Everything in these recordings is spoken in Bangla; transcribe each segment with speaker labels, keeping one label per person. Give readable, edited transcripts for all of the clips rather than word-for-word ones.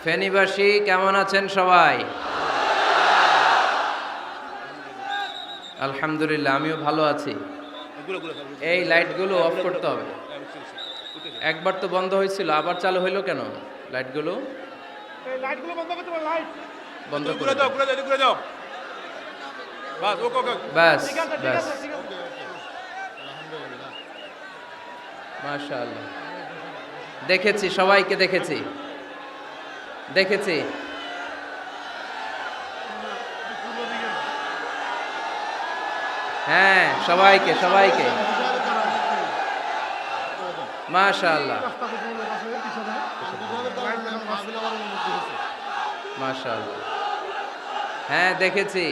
Speaker 1: ফেনীবাসী কেমন আছেন সবাই? আলহামদুলিল্লাহ, আমিও ভালো আছি। এই লাইটগুলো অফ করতে হবে। একবার তো বন্ধ হয়েছিল, আবার চালু হইলো কেন? লাইটগুলো বন্ধ করে দাও। ব্যাস ব্যাস, মাশাআল্লাহ। দেখেছি, সবাইকে দেখেছি। হ্যাঁ, সবাইকে মাশাআল্লাহ মাশাআল্লাহ। হ্যাঁ, দেখেছি।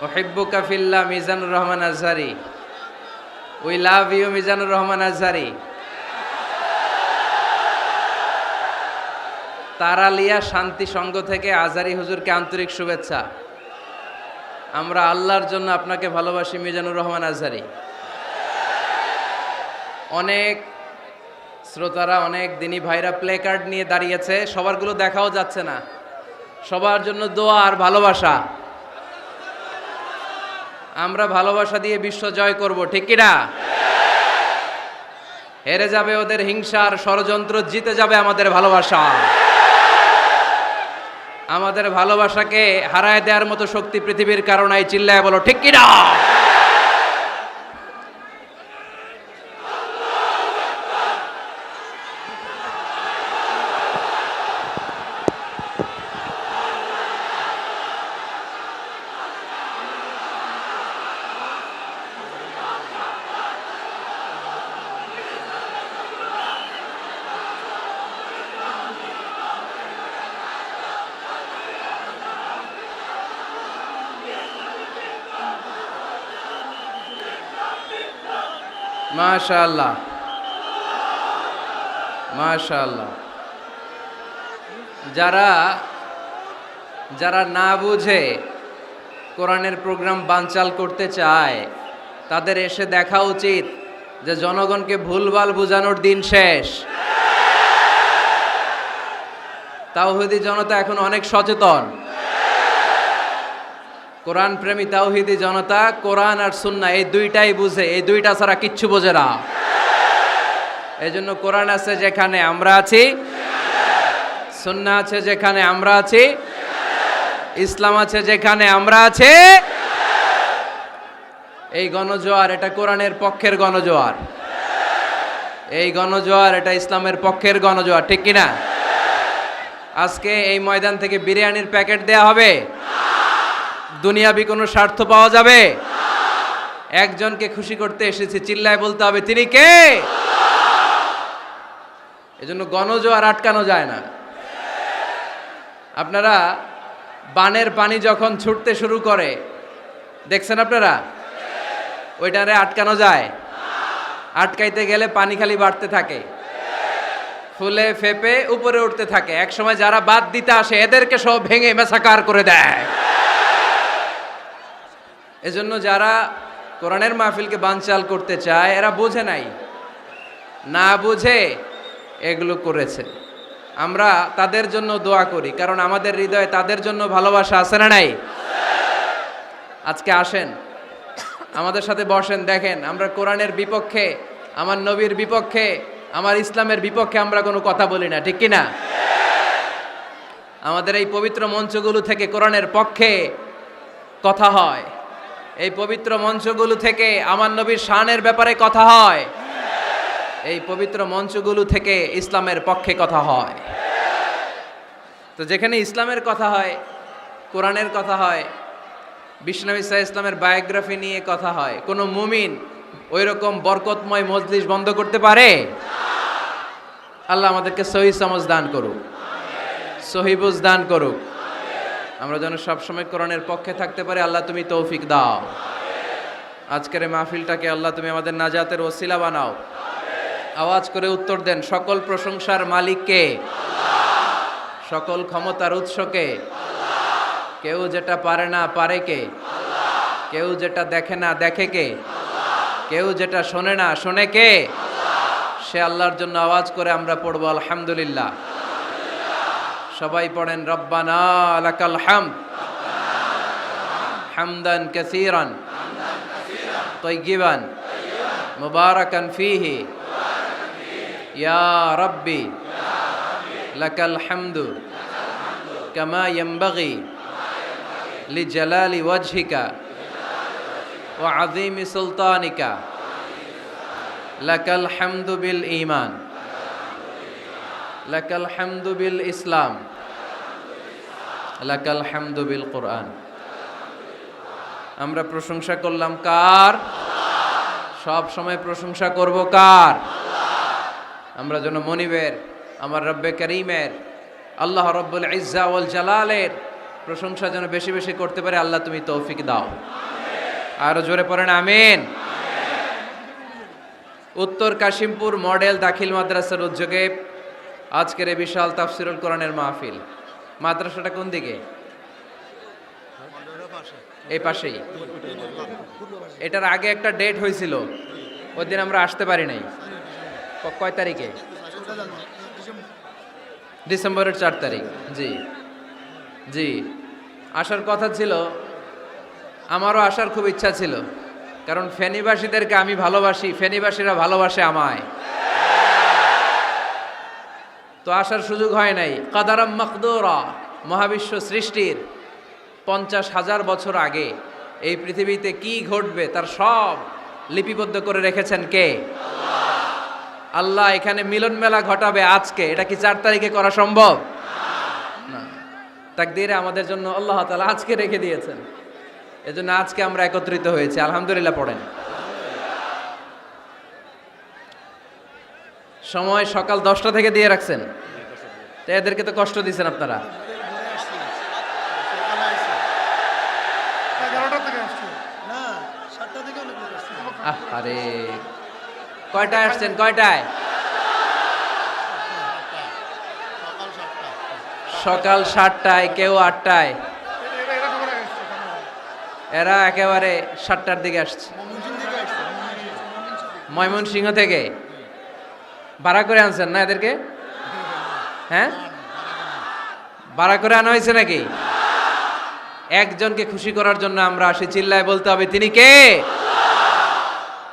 Speaker 1: উহিব্বুকা ফিল্লাহ, Mizanur Rahman Azhari. We love you, Mizanur Rahman Azhari. Taralia Shanti Sangha থেকে আজহারি হুজুরকে আন্তরিক শুভেচ্ছা। আমরা আল্লাহর জন্য আপনাকে ভালোবাসি, মিজানুর রহমান আজহারি। অনেক শ্রোতারা, অনেক দিনী ভাইরা প্লে কার্ড নিয়ে দাঁড়িয়েছে, সবারগুলো দেখাও যাচ্ছে না। সবার জন্য দোয়া আর ভালোবাসা। আমরা ভালোবাসা দিয়ে বিশ্ব জয় করব, ঠিক কিনা? হেরে যাবে ওদের হিংসার ষড়যন্ত্র, জিতে যাবে আমাদের ভালোবাসা। আমাদের ভালোবাসাকে হারায় দেওয়ার মতো শক্তি পৃথিবীর কারণে চিল্লায় বলো, ঠিক কিনা? মাশাআল্লাহ মাশাআল্লাহ। যারা না বুঝে কোরআনের প্রোগ্রাম বানচাল করতে চায়, তাদের এসে দেখা উচিত যে জনগণকে ভুলভাল বোঝানোর দিন শেষ। তাওহীদি জনতা এখন অনেক সচেতন। কোরআন প্রেমী তাওহীদি জনতা কোরআন আর সুন্নাহ এই দুইটাই বুঝে, এই দুইটা ছাড়া কিচ্ছু বোঝে না। এই জন্য কোরআন আছে যেখানে আমরা আছি, সুন্নাহ আছে যেখানে আমরা আছি, ইসলাম আছে যেখানে আমরা আছি। এই গণজোয়ার, এটা কোরআনের পক্ষের গণজোয়ার। এই গণজোয়ার, এটা ইসলামের পক্ষের গণজোয়ার, ঠিক কিনা? আজকে এই ময়দান থেকে বিরিয়ানির প্যাকেট দেয়া হবে? দুনিয়াবি কোনো স্বার্থ পাওয়া যাবে? একজনকে খুশি করতে এসেছি, চিল্লায় বলতে হবে তিনি কে। এজন্য গণজোয়ার আটকানো যায় না। আপনারা বানের পানি যখন ছুটতে শুরু করে দেখছেন আপনারা? ওইটারে আটকানো যায়? আটকাইতে গেলে পানি খালি বাড়তে থাকে, ফুলে ফেপে উপরে উঠতে থাকে। এক সময় যারা বাদ দিতে আসে এদেরকে সব ভেঙে মেসাকার করে দেয়। এজন্য যারা কোরআনের মাহফিলকে বানচাল করতে চায় এরা বোঝে নাই, না বুঝে এগুলো করেছে। আমরা তাদের জন্য দোয়া করি, কারণ আমাদের হৃদয়ে তাদের জন্য ভালোবাসা আছে না নাই? আজকে আসেন, আমাদের সাথে বসেন, দেখেন আমরা কোরআনের বিপক্ষে, আমার নবীর বিপক্ষে, আমার ইসলামের বিপক্ষে আমরা কোনো কথা বলি না, ঠিক কিনা? আমাদের এই পবিত্র মঞ্চগুলো থেকে কোরআনের পক্ষে কথা হয়। এই পবিত্র মঞ্চগুলো থেকে আমার নবীর শানের ব্যাপারে কথা হয়। এই পবিত্র মঞ্চগুলো থেকে ইসলামের পক্ষে কথা হয়। তো যেখানে ইসলামের কথা হয়, কোরআনের কথা হয়, বিশ্বনবী সাল্লাল্লাহু আলাইহি ইসলামের বায়োগ্রাফি নিয়ে কথা হয়, কোনো মুমিন ওই রকম বরকতময় মজলিস বন্ধ করতে পারে? আল্লাহ আমাদেরকে সহি সমঝ দান করুক, সহি বুঝ দান করুক। আমরা যেন সবসময় কোরআনের পক্ষে থাকতে পারি। আল্লাহ তুমি তৌফিক দাও। আজকের এই মাহফিলটাকে আল্লাহ তুমি আমাদের নাজাতের ওসিলা বানাও। আওয়াজ করে উত্তর দেন, সকল প্রশংসার মালিককে, সকল ক্ষমতার উৎসকে। কেউ যেটা পারে না পারে কে? কেউ যেটা দেখে না দেখে কে? কেউ যেটা শোনে না শোনে কে? সে আল্লাহর জন্য আওয়াজ করে আমরা পড়বো আলহামদুলিল্লাহ। সবাই পড়েন রব্বানা লাকাল হামদ হামদান কাসীরান তাইয়িবান মুবারাকান ফীহি ইয়া রাব্বি লাকাল হামদু কামা ইয়ানবাগি লিজালালি ওয়াজহিকা ওয়া আযীমি সুলতানিকা লাকাল হামদু বিল ঈমান লাকাল হামদু বিল ইসলাম লাকাল হামদু বিল কুরআন। আমরা প্রশংসা করলাম কার? সব সময় প্রশংসা করব কার? আমরা যেন মনিবের, আমার রব্বে করিমের, আল্লাহ রব্বুল ইজ্জা ওয়াল জালালের প্রশংসা যেন বেশি বেশি করতে পারে। আল্লাহ তুমি তৌফিক দাও। আরো জোরে পড়েন আমিন। উত্তর কাশিমপুর মডেল দাখিল মাদ্রাসার উদ্যোগে আজকের এই বিশাল তাফসিরুল কোরআনের মাহফিল। মাদ্রাসাটা কোন দিকে? এই পাশেই। এটার আগে একটা ডেট হয়েছিল, ওই দিন আমরা আসতে পারি নাই। কয় তারিখে? ডিসেম্বরের 4 তারিখ। জি জি, আসার কথা ছিল, আমারও আসার খুব ইচ্ছা ছিল, কারণ ফেনীবাসীদেরকে আমি ভালোবাসি, ফেনীবাসীরা ভালোবাসে আমায়। তো আসার সুযোগ হয় নাই। কাদারাম মাকদুরা, মহাবিশ্ব সৃষ্টির 50,000 বছর আগে এই পৃথিবীতে কি ঘটবে তার সব লিপিবদ্ধ করে রেখেছেন কে? আল্লাহ এখানে মিলন মেলা ঘটাবে আজকে। এটা কি 4 তারিখে করা সম্ভব? না। তাকদীরে আমাদের জন্য আল্লাহ তাআলা আজকে রেখে দিয়েছেন, এজন্য আজকে আমরা একত্রিত হয়েছি। আলহামদুলিল্লাহ পড়েন। সময় সকাল 10টা থেকে দিয়ে রাখছেন, তো এদেরকে তো কষ্ট দিচ্ছেন আপনারা। আরে কয়টায় আসছেন? কয়টায়? সকাল 7টায়, কেউ 8টায়, এরা একেবারে 7টার দিকে আসছে। ময়মনসিংহ থেকে ভাড়া করে আনছেন না এদেরকে? হ্যাঁ, ভাড়া করে আনা হয়েছে নাকি? একজনকে খুশি করার জন্য আমরা আসি, চিল্লায় বলতে হবে তিনি কে?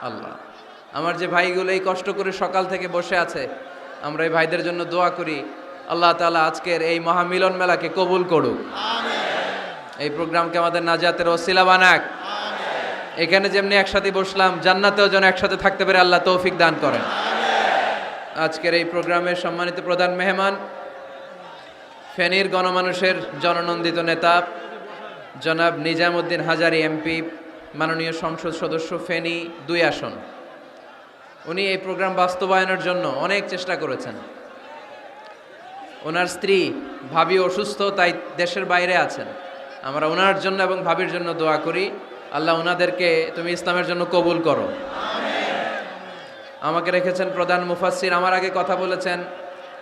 Speaker 1: আল্লাহ। আমার যে ভাইগুলো এই কষ্ট করে সকাল থেকে বসে আছে, আমরা এই ভাইদের জন্য দোয়া করি, আল্লাহ তাআলা আজকের এই মহামিলন মেলাকে কবুল করুক, এই প্রোগ্রামকে আমাদের নাজাতের ওসিলা বানাক। এখানে যেমনি একসাথে বসলাম, জান্নাতেও যেন একসাথে থাকতে পারে আল্লাহ তৌফিক দান করেন। আজকের এই প্রোগ্রামের সম্মানিত প্রধান মেহমান, ফেনীর গণমানুষের জননন্দিত নেতা জনাব নিজামউদ্দিন হাজারী এমপি, মাননীয় সংসদ সদস্য ফেনী 2 আসন। উনি এই প্রোগ্রাম বাস্তবায়নের জন্য অনেক চেষ্টা করেছেন। ওনার স্ত্রী ভাবি অসুস্থ, তাই দেশের বাইরে আছেন। আমরা ওনার জন্য এবং ভাবির জন্য দোয়া করি, আল্লাহ ওনাদেরকে তুমি ইসলামের জন্য কবুল করো। আমাকে রেখেছেন প্রধান মুফাসসির। আমার আগে কথা বলেছেন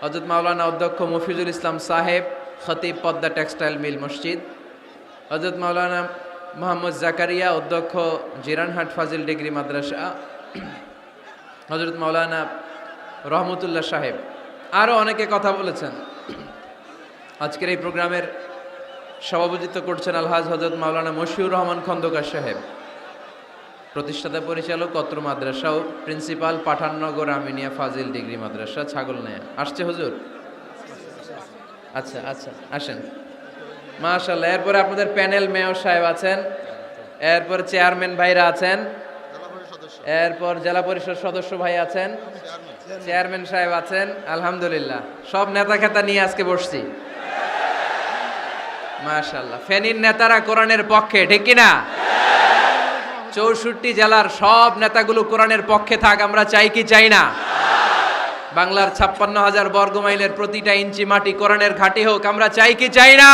Speaker 1: হযরত মাওলানা অধ্যক্ষ মফিজুল ইসলাম সাহেব, খতিব পদ্মা টেক্সটাইল মিল মসজিদ। হযরত মাওলানা মোহাম্মদ জাকারিয়া, অধ্যক্ষ জিরানহাট ফাজিল ডিগ্রি মাদ্রাসা। হযরত মাওলানা রহমতুল্লাহ সাহেব, আরও অনেকে কথা বলেছেন। আজকের এই প্রোগ্রামের সভাপতিত্ব করছেন আলহাজ হযরত মাওলানা মশিউর রহমান খন্দকার সাহেব, প্রতিষ্ঠাতা পরিচালক অত্র মাদ্রাসা ও প্রিন্সিপাল পাঠাননগর আমিনিয়া ফাজিল ডিগ্রি মাদ্রাসা ছাগলনাইয়া। আসছে হুজুর? আচ্ছা আচ্ছা, আসেন। মাশাআল্লাহ। এরপরে আপনাদের প্যানেল মেয়র সাহেব আছেন, এরপর চেয়ারম্যান ভাইরা আছেন, এরপর জেলা পরিষদ সদস্য ভাই আছেন, চেয়ারম্যান সাহেব আছেন। আলহামদুলিল্লাহ, সব নেতা খেতা নিয়ে আজকে বসছি। মাশাআল্লাহ। ফেনীর নেতারা কোরআনের পক্ষে, ঠিক কিনা? 64 জেলার সব নেতাগুলো কোরআনের পক্ষে থাক, আমরা চাই কি চাই না? বাংলার 56,000 বর্গমাইলের প্রতিটা ইঞ্চি মাটি কোরআনের ঘাঁটি হোক, আমরা চাই কি চাই না?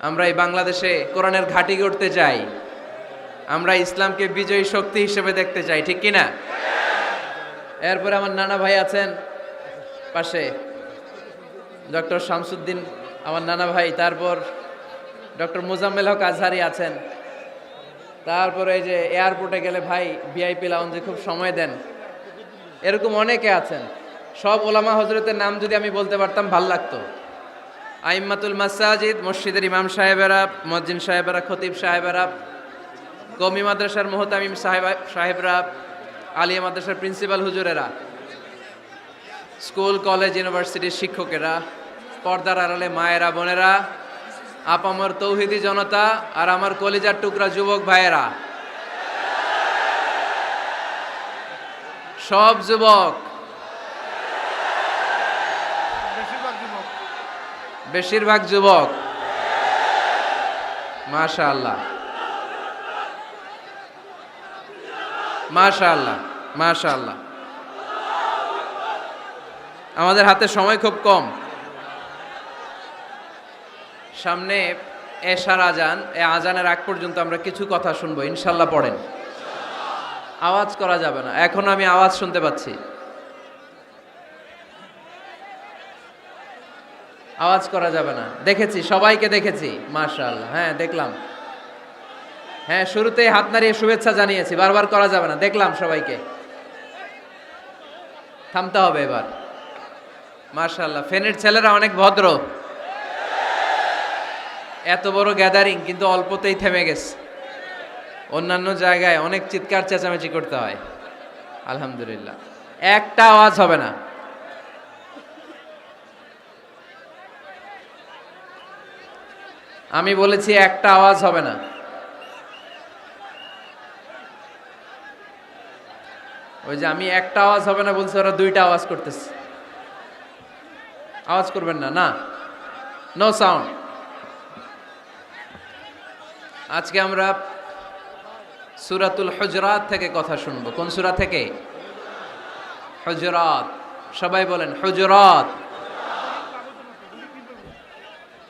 Speaker 1: আমরা এই বাংলাদেশে কোরআনের ঘাঁটি গড়তে চাই, আমরা ইসলামকে বিজয়ী শক্তি হিসেবে দেখতে চাই, ঠিক কিনা? এরপরে আমার নানা ভাই আছেন পাশে, ডক্টর শামসুদ্দিন আমার নানা ভাই, তারপর ডক্টর মোজাম্মেল হক আজহারি আছেন, তারপরে এই যে এয়ারপোর্টে গেলে ভাই ভিআইপি লাউঞ্জে খুব সময় দেন, এরকম অনেকে আছেন। সব ওলামা হজরতের নাম যদি আমি বলতে পারতাম ভাল লাগতো। আইম্মাতুল মাসাজিদ, মসজিদের ইমাম সাহেবেরা, মুয়াজ্জিন সাহেবেরা, খতিব সাহেবেরা, কওমি মাদ্রাসার মুহতামিম সাহেবরা, আলিয়া মাদ্রাসার প্রিন্সিপাল হুজুরেরা, স্কুল কলেজ ইউনিভার্সিটির শিক্ষকেরা, পর্দার আড়ালে মায়েরা বোনেরা, আপামর তৌহিদি জনতা, আর আমার কলিজার টুকরা যুবক ভাইয়েরা, সব যুবক, বেশিরভাগ যুবক, মাশাআল্লাহ মাশাআল্লাহ মাশাআল্লাহ। আমাদের হাতে সময় খুব কম। সামনে এশার আজান, এই আজানের আগ পর্যন্ত আমরা কিছু কথা শুনবো ইনশাল্লাহ। পড়েন, আওয়াজ করা যাবে না। এখন আমি আওয়াজ শুনতে পাচ্ছি, আওয়াজ করা যাবে না। দেখেছি, সবাইকে দেখেছি, মাশাআল্লাহ। হ্যাঁ দেখলাম, হ্যাঁ শুরুতেই হাত নাড়িয়ে শুভেচ্ছা জানিয়েছি, বারবার করা যাবে না। দেখলাম সবাইকে, থামতে হবে এবার। মাশাআল্লাহ, ফেনের ছেলেরা অনেক ভদ্র। এত বড় গ্যাদারিং কিন্তু অল্পতেই থেমে গেছে। অন্যান্য জায়গায় অনেক চিৎকার চেঁচামেচি করতে হয়, আলহামদুলিল্লাহ একটা আওয়াজ হবে না। আমি বলেছি একটা আওয়াজ হবে না। ওই যে আমি একটা আওয়াজ হবে না বলছি, ওরা দুইটা আওয়াজ করতেছে। আওয়াজ করবেন না, না, নো সাউন্ড। আজকে আমরা সূরাতুল হুজরাত থেকে কথা শুনবো। কোন সূরা থেকে? হুজরাত। সবাই বলেন হুজরাত।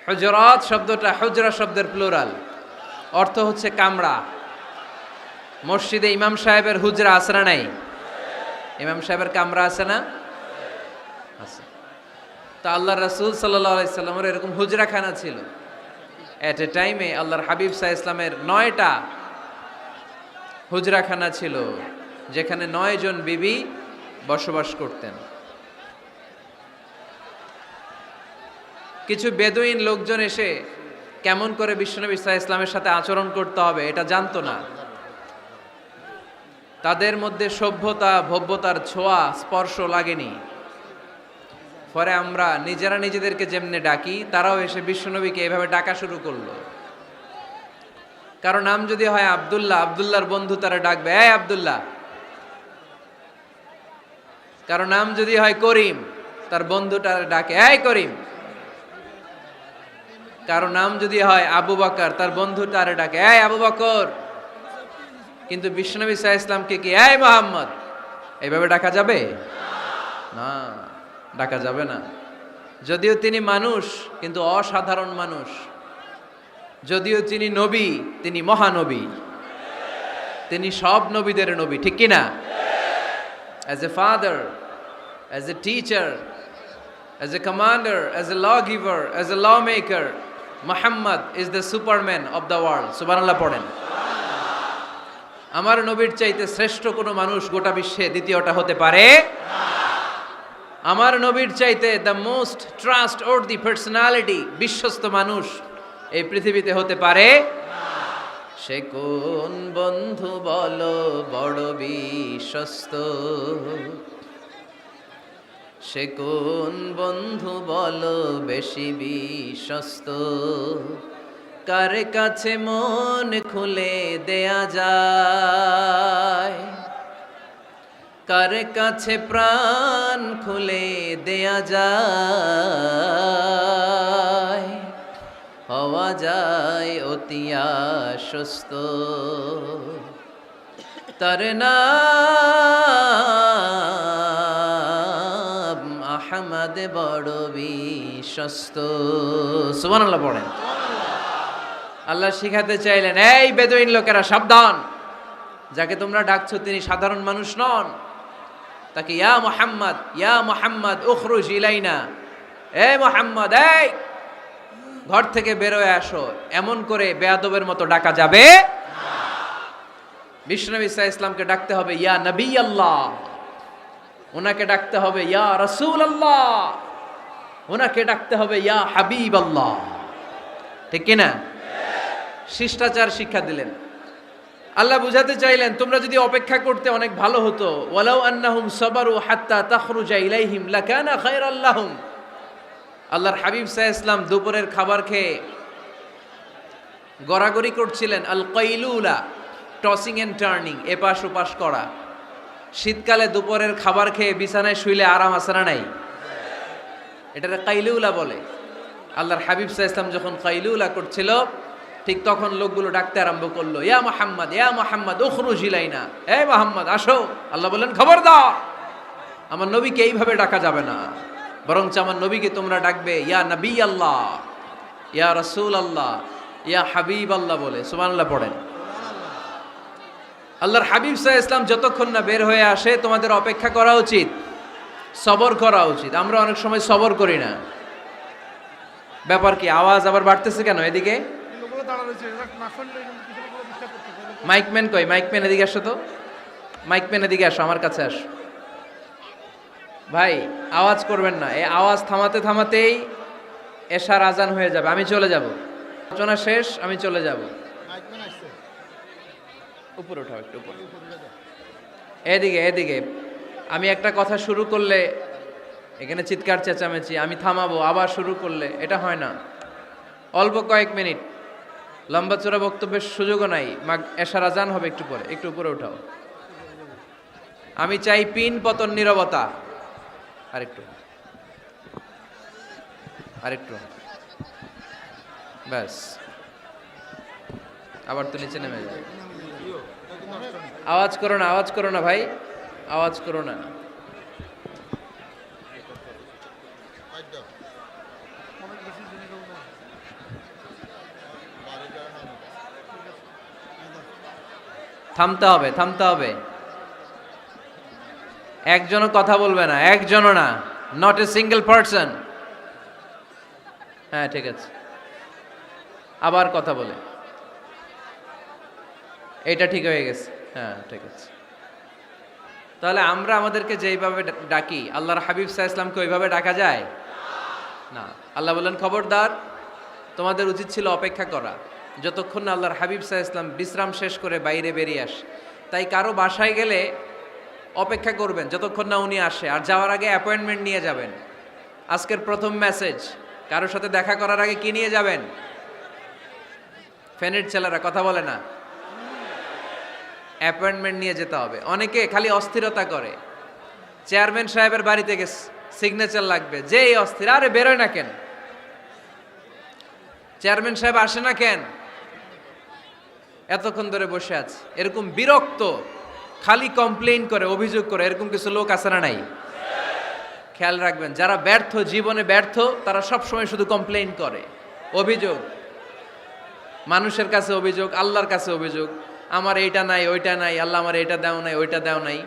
Speaker 1: হুজরাত শব্দটা হুজরা শব্দের প্লুরাল, অর্থ হচ্ছে কামরা। মসজিদে ইমাম সাহেবের হুজরা আছে না নাই? ইমাম সাহেবের কামরা আছে না? আছে। তা আল্লাহর রাসূল সাল্লাল্লাহু আলাইহি সাল্লামের এরকম হুজরাখানা ছিল। এট এ টাইমে আল্লাহর হাবিব সাল্লাল্লাহু আলাইহি ইসলামের 9টা হুজরাখানা ছিল, যেখানে 9 জন বিবি বসবাস করতেন। কিছু বেদুইন লোকজন এসে কেমন করে বিশ্বনবী সাল্লাল্লাহু আলাইহি ইসলামের সাথে আচরণ করতে হবে এটা জানতো না। তাদের মধ্যে সভ্যতা ভব্যতার ছোঁয়া স্পর্শ লাগেনি। পরে আমরা নিজেরা নিজেদেরকে যেমনে ডাকি, তারাও এসে বিশ্বনবীকে এভাবে ডাকা শুরু করলো। কারো নাম যদি হয় আব্দুল্লাহ, আব্দুল্লাহর বন্ধু তারা ডাকবে এই আব্দুল্লাহ। কারো নাম যদি হয় করিম, তার বন্ধুটা ডাকে এই করিম। কারো নাম যদি হয় আবু বকর, তার বন্ধুটা ডাকে এই আবু বকর। কিন্তু বিশ্বনবী সাল্লাল্লাহু আলাইহি ইসলামকে কি এই মুহাম্মদ এইভাবে ডাকা যাবে? না, ডাকা যাবে না। যদিও তিনি মানুষ, কিন্তু অসাধারণ মানুষ। যদিও তিনি নবী, তিনি মহানবী। তিনি সব নবীদের নবী, ঠিক কি না? As a father, as a teacher, as a commander, as a lawgiver, as a lawmaker, Muhammad is the superman of the world. সুবহানাল্লাহ পড়েন। আমার নবীর চাইতে শ্রেষ্ঠ কোনো মানুষ গোটা বিশ্বে দ্বিতীয়টা হতে পারে না। আমার নবীর চাইতে the most trust worthy personality, বিশ্বস্ত মানুষ এই পৃথিবীতে হতে পারে না। সে কোন বন্ধু বলো বড় বিশ্বস্ত, সে কোন বন্ধু বলো বেশি বিশ্বস্ত, কার কাছে মন খুলে দেয়া যায়, কার কাছে প্রাণ খুলে দেয়া যায়, হওয়া যায় অতি আশ্বস্ত, তার নাম আহমদ বড় বিশ্বস্ত। সুবহানাল্লাহ পড়েন। আল্লাহ শিখাতে চাইলেন, এই বেদুইন লোকেরা সাবধান, যাকে তোমরা ডাকছো তিনি সাধারণ মানুষ নন। তাকে ইয়া মুহাম্মদ উখরুজ ইলাইনা, এই মুহাম্মদ এই ঘর থেকে বের হয়ে আসো, এমন করে বেয়াদবের মতো ডাকা যাবে না। বিশ্বনবী সাল্লাল্লাহু আলাইহি ইসলামকে ডাকতে হবে ইয়া নবী আল্লাহ, ওনাকে ডাকতে হবে ইয়া রাসূলুল্লাহ, ওনাকে ডাকতে হবে ইয়া হাবিবাল্লাহ, ঠিক কিনা? শিষ্টাচার শিক্ষা দিলেন। আল্লাহ বুঝাতে চাইলেন তোমরা যদি অপেক্ষা করতে অনেক ভালো হতো। ওয়ালাউ আন্নাহুম সাবারু হাত্তা তাখরুজা ইলাইহিম লাকানা খায়রাল লাহুম। আল্লাহর হাবিব সাল্লাল্লাহু আলাইহি ওয়াসাল্লাম দুপুরের খাবার খেয়ে গড়াগড়ি করছিলেন। আল কাইলুলা, টসিং এন্ড টার্নিং, এপাশ ওপাশ করা। শীতকালে দুপুরের খাবার খেয়ে বিছানায় শুইলে আরাম আছে না নাই? এটারে কাইলুলা বলে। আল্লাহর হাবিব সাল্লাল্লাহু আলাইহি ওয়াসাল্লাম যখন কাইলুলা করছিল, ঠিক তখন লোকগুলো ডাকতে আরম্ভ করলো, ইয়া মুহাম্মদ, ইয়া মুহাম্মদ উখরুজ ইলাইনা, হে মুহাম্মদ আসো। আল্লাহ বললেন খবরদার, আমার নবীকে এইভাবে ডাকা যাবে না, বরঞ্চ আমার নবীকে তোমরা ডাকবে ইয়া নবী আল্লাহ, ইয়া রাসূল আল্লাহ, ইয়া হাবিব আল্লাহ বলে। সুবহানাল্লাহ পড়েন। আল্লাহর হাবিব সাল্লাল্লাহু আলাইহি ওয়াসাল্লাম যতক্ষণ না বের হয়ে আসে তোমাদের অপেক্ষা করা উচিত, সবর করা উচিত। আমরা অনেক সময় সবর করি না। ব্যাপার কি? আওয়াজ আবার বাড়তেছে কেন? এদিকে মাইকম্যান কই? মাইকম্যান এদিকে আসো তো, মাইকম্যান এদিকে আসো, আমার কাছে আসো। ভাই আওয়াজ করবেন না, এই আওয়াজ থামাতে থামাতেই এশার আজান হয়ে যাবে, আমি চলে যাব, আলোচনা শেষ, আমি চলে যাব। উপরে উঠাও, একটু উপরে, এদিকে এদিকে। আমি একটা কথা শুরু করলে এখানে চিৎকার চেঁচামেচি, আমি থামাবো, আবার শুরু করলে এটা হয় না। অল্প কয়েক মিনিট, লম্বা চোরা বক্তব্যের সুযোগও নাই। এশার আজান হবে একটু পরে, একটু উপরে উঠাও। আমি চাই পিন পতন নীরবতা। আরেকটু আরেকটু, ব্যাস। আবার তো নিচে নেমে যায়। আওয়াজ করো না, আওয়াজ করো না ভাই, আওয়াজ করো না। থামতে হবে, থামতে হবে। একজনও কথা বলবে না, একজনও না, নট এ সিঙ্গেল পারসন। হ্যাঁ ঠিক আছে, আবার কথা বলে, এটা ঠিক হয়ে গেছে। হ্যাঁ ঠিক আছে। তাহলে আমরা আমাদেরকে যেইভাবে ডাকি, আল্লাহর হাবিব সাল্লাল্লাহু আলাইহি ওয়াসাল্লামকে ওইভাবে ডাকা যায় না। আল্লাহ বললেন খবরদার, তোমাদের উচিত ছিল অপেক্ষা করা যতক্ষণ না আল্লাহর হাবিব সাল্লাল্লাহু আলাইহি ওয়াসাল্লাম বিশ্রাম শেষ করে বাইরে বেরিয়ে আসে। তাই কারো বাসায় গেলে অপেক্ষা করবেন যতক্ষণ না উনি আসে, আর যাওয়ার আগে অ্যাপয়েন্টমেন্ট নিয়ে যাবেন। আজকের প্রথম মেসেজ, কারোর সাথে দেখা করার আগে কি নিয়ে যাবেন? ফ্যানের ছেলেরা কথা বলে না, অ্যাপয়েন্টমেন্ট নিয়ে যেতে হবে। অনেকে খালি অস্থিরতা করে, চেয়ারম্যান সাহেবের বাড়িতে গেছে, সিগনেচার লাগবে, যেই অস্থির, আরে বেরোয় না কেন? চেয়ারম্যান সাহেব আসে না কেন? এতক্ষণ ধরে বসে আছে। এরকম বিরক্ত, খালি কমপ্লেইন করে, অভিযোগ করে, এরকম কিছু লোক আছে না নাই? খেয়াল রাখবেন, যারা ব্যর্থ, জীবনে ব্যর্থ, তারা সবসময় শুধু কমপ্লেইন করে, অভিযোগ। মানুষের কাছে অভিযোগ, আল্লাহর কাছে অভিযোগ, আমার এইটা নাই, ওইটা নাই, আল্লাহ আমার এইটা দাও নাই, ওইটা দাও নাই।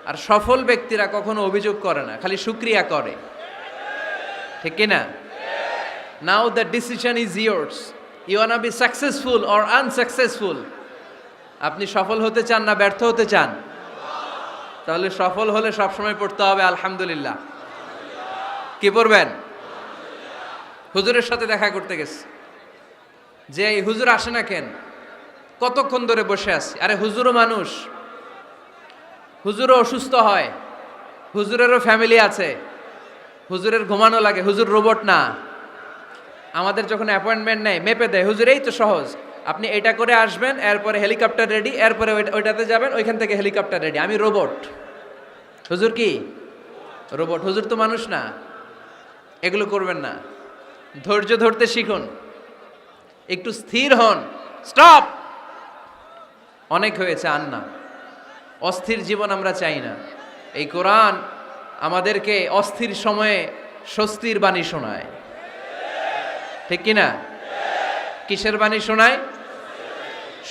Speaker 1: আর সফল ব্যক্তিরা কখনো অভিযোগ করে না, খালি শুকরিয়া করে, ঠিক কিনা? Now the decision is yours, you wanna be successful or unsuccessful. আপনি সফল হতে চান না ব্যর্থ হতে চান? তাহলে সফল হলে সবসময় পড়তে হবে আলহামদুলিল্লাহ। কি পড়বেন? হুজুরের সাথে দেখা করতে গেছে, যে এই হুজুর আসে না কেন, কতক্ষণ ধরে বসে আছি। আরে হুজুরও মানুষ, হুজুরও অসুস্থ হয়, হুজুরেরও ফ্যামিলি আছে, হুজুরের ঘুমানো লাগে, হুজুর রোবট না। আমাদের যখন অ্যাপয়েন্টমেন্ট নেয় মেপে দেয়, হুজুর এই তো সহজ, আপনি এটা করে আসবেন, এরপরে হেলিকপ্টার রেডি, এরপরে ওইটাতে যাবেন, ওইখান থেকে হেলিকপ্টার রেডি। আমি রোবট, হুজুর কি রোবট? হুজুর তো মানুষ না। এগুলো করবেন না, ধৈর্য ধরতে শিখুন, একটু স্থির হন। স্টপ, অনেক হয়েছে, আর না। অস্থির জীবন আমরা চাই না। এই কোরআন আমাদেরকে অস্থির সময়ে স্বস্তির বাণী শোনায়, ঠিক কিনা? কিসের বাণী শোনায়?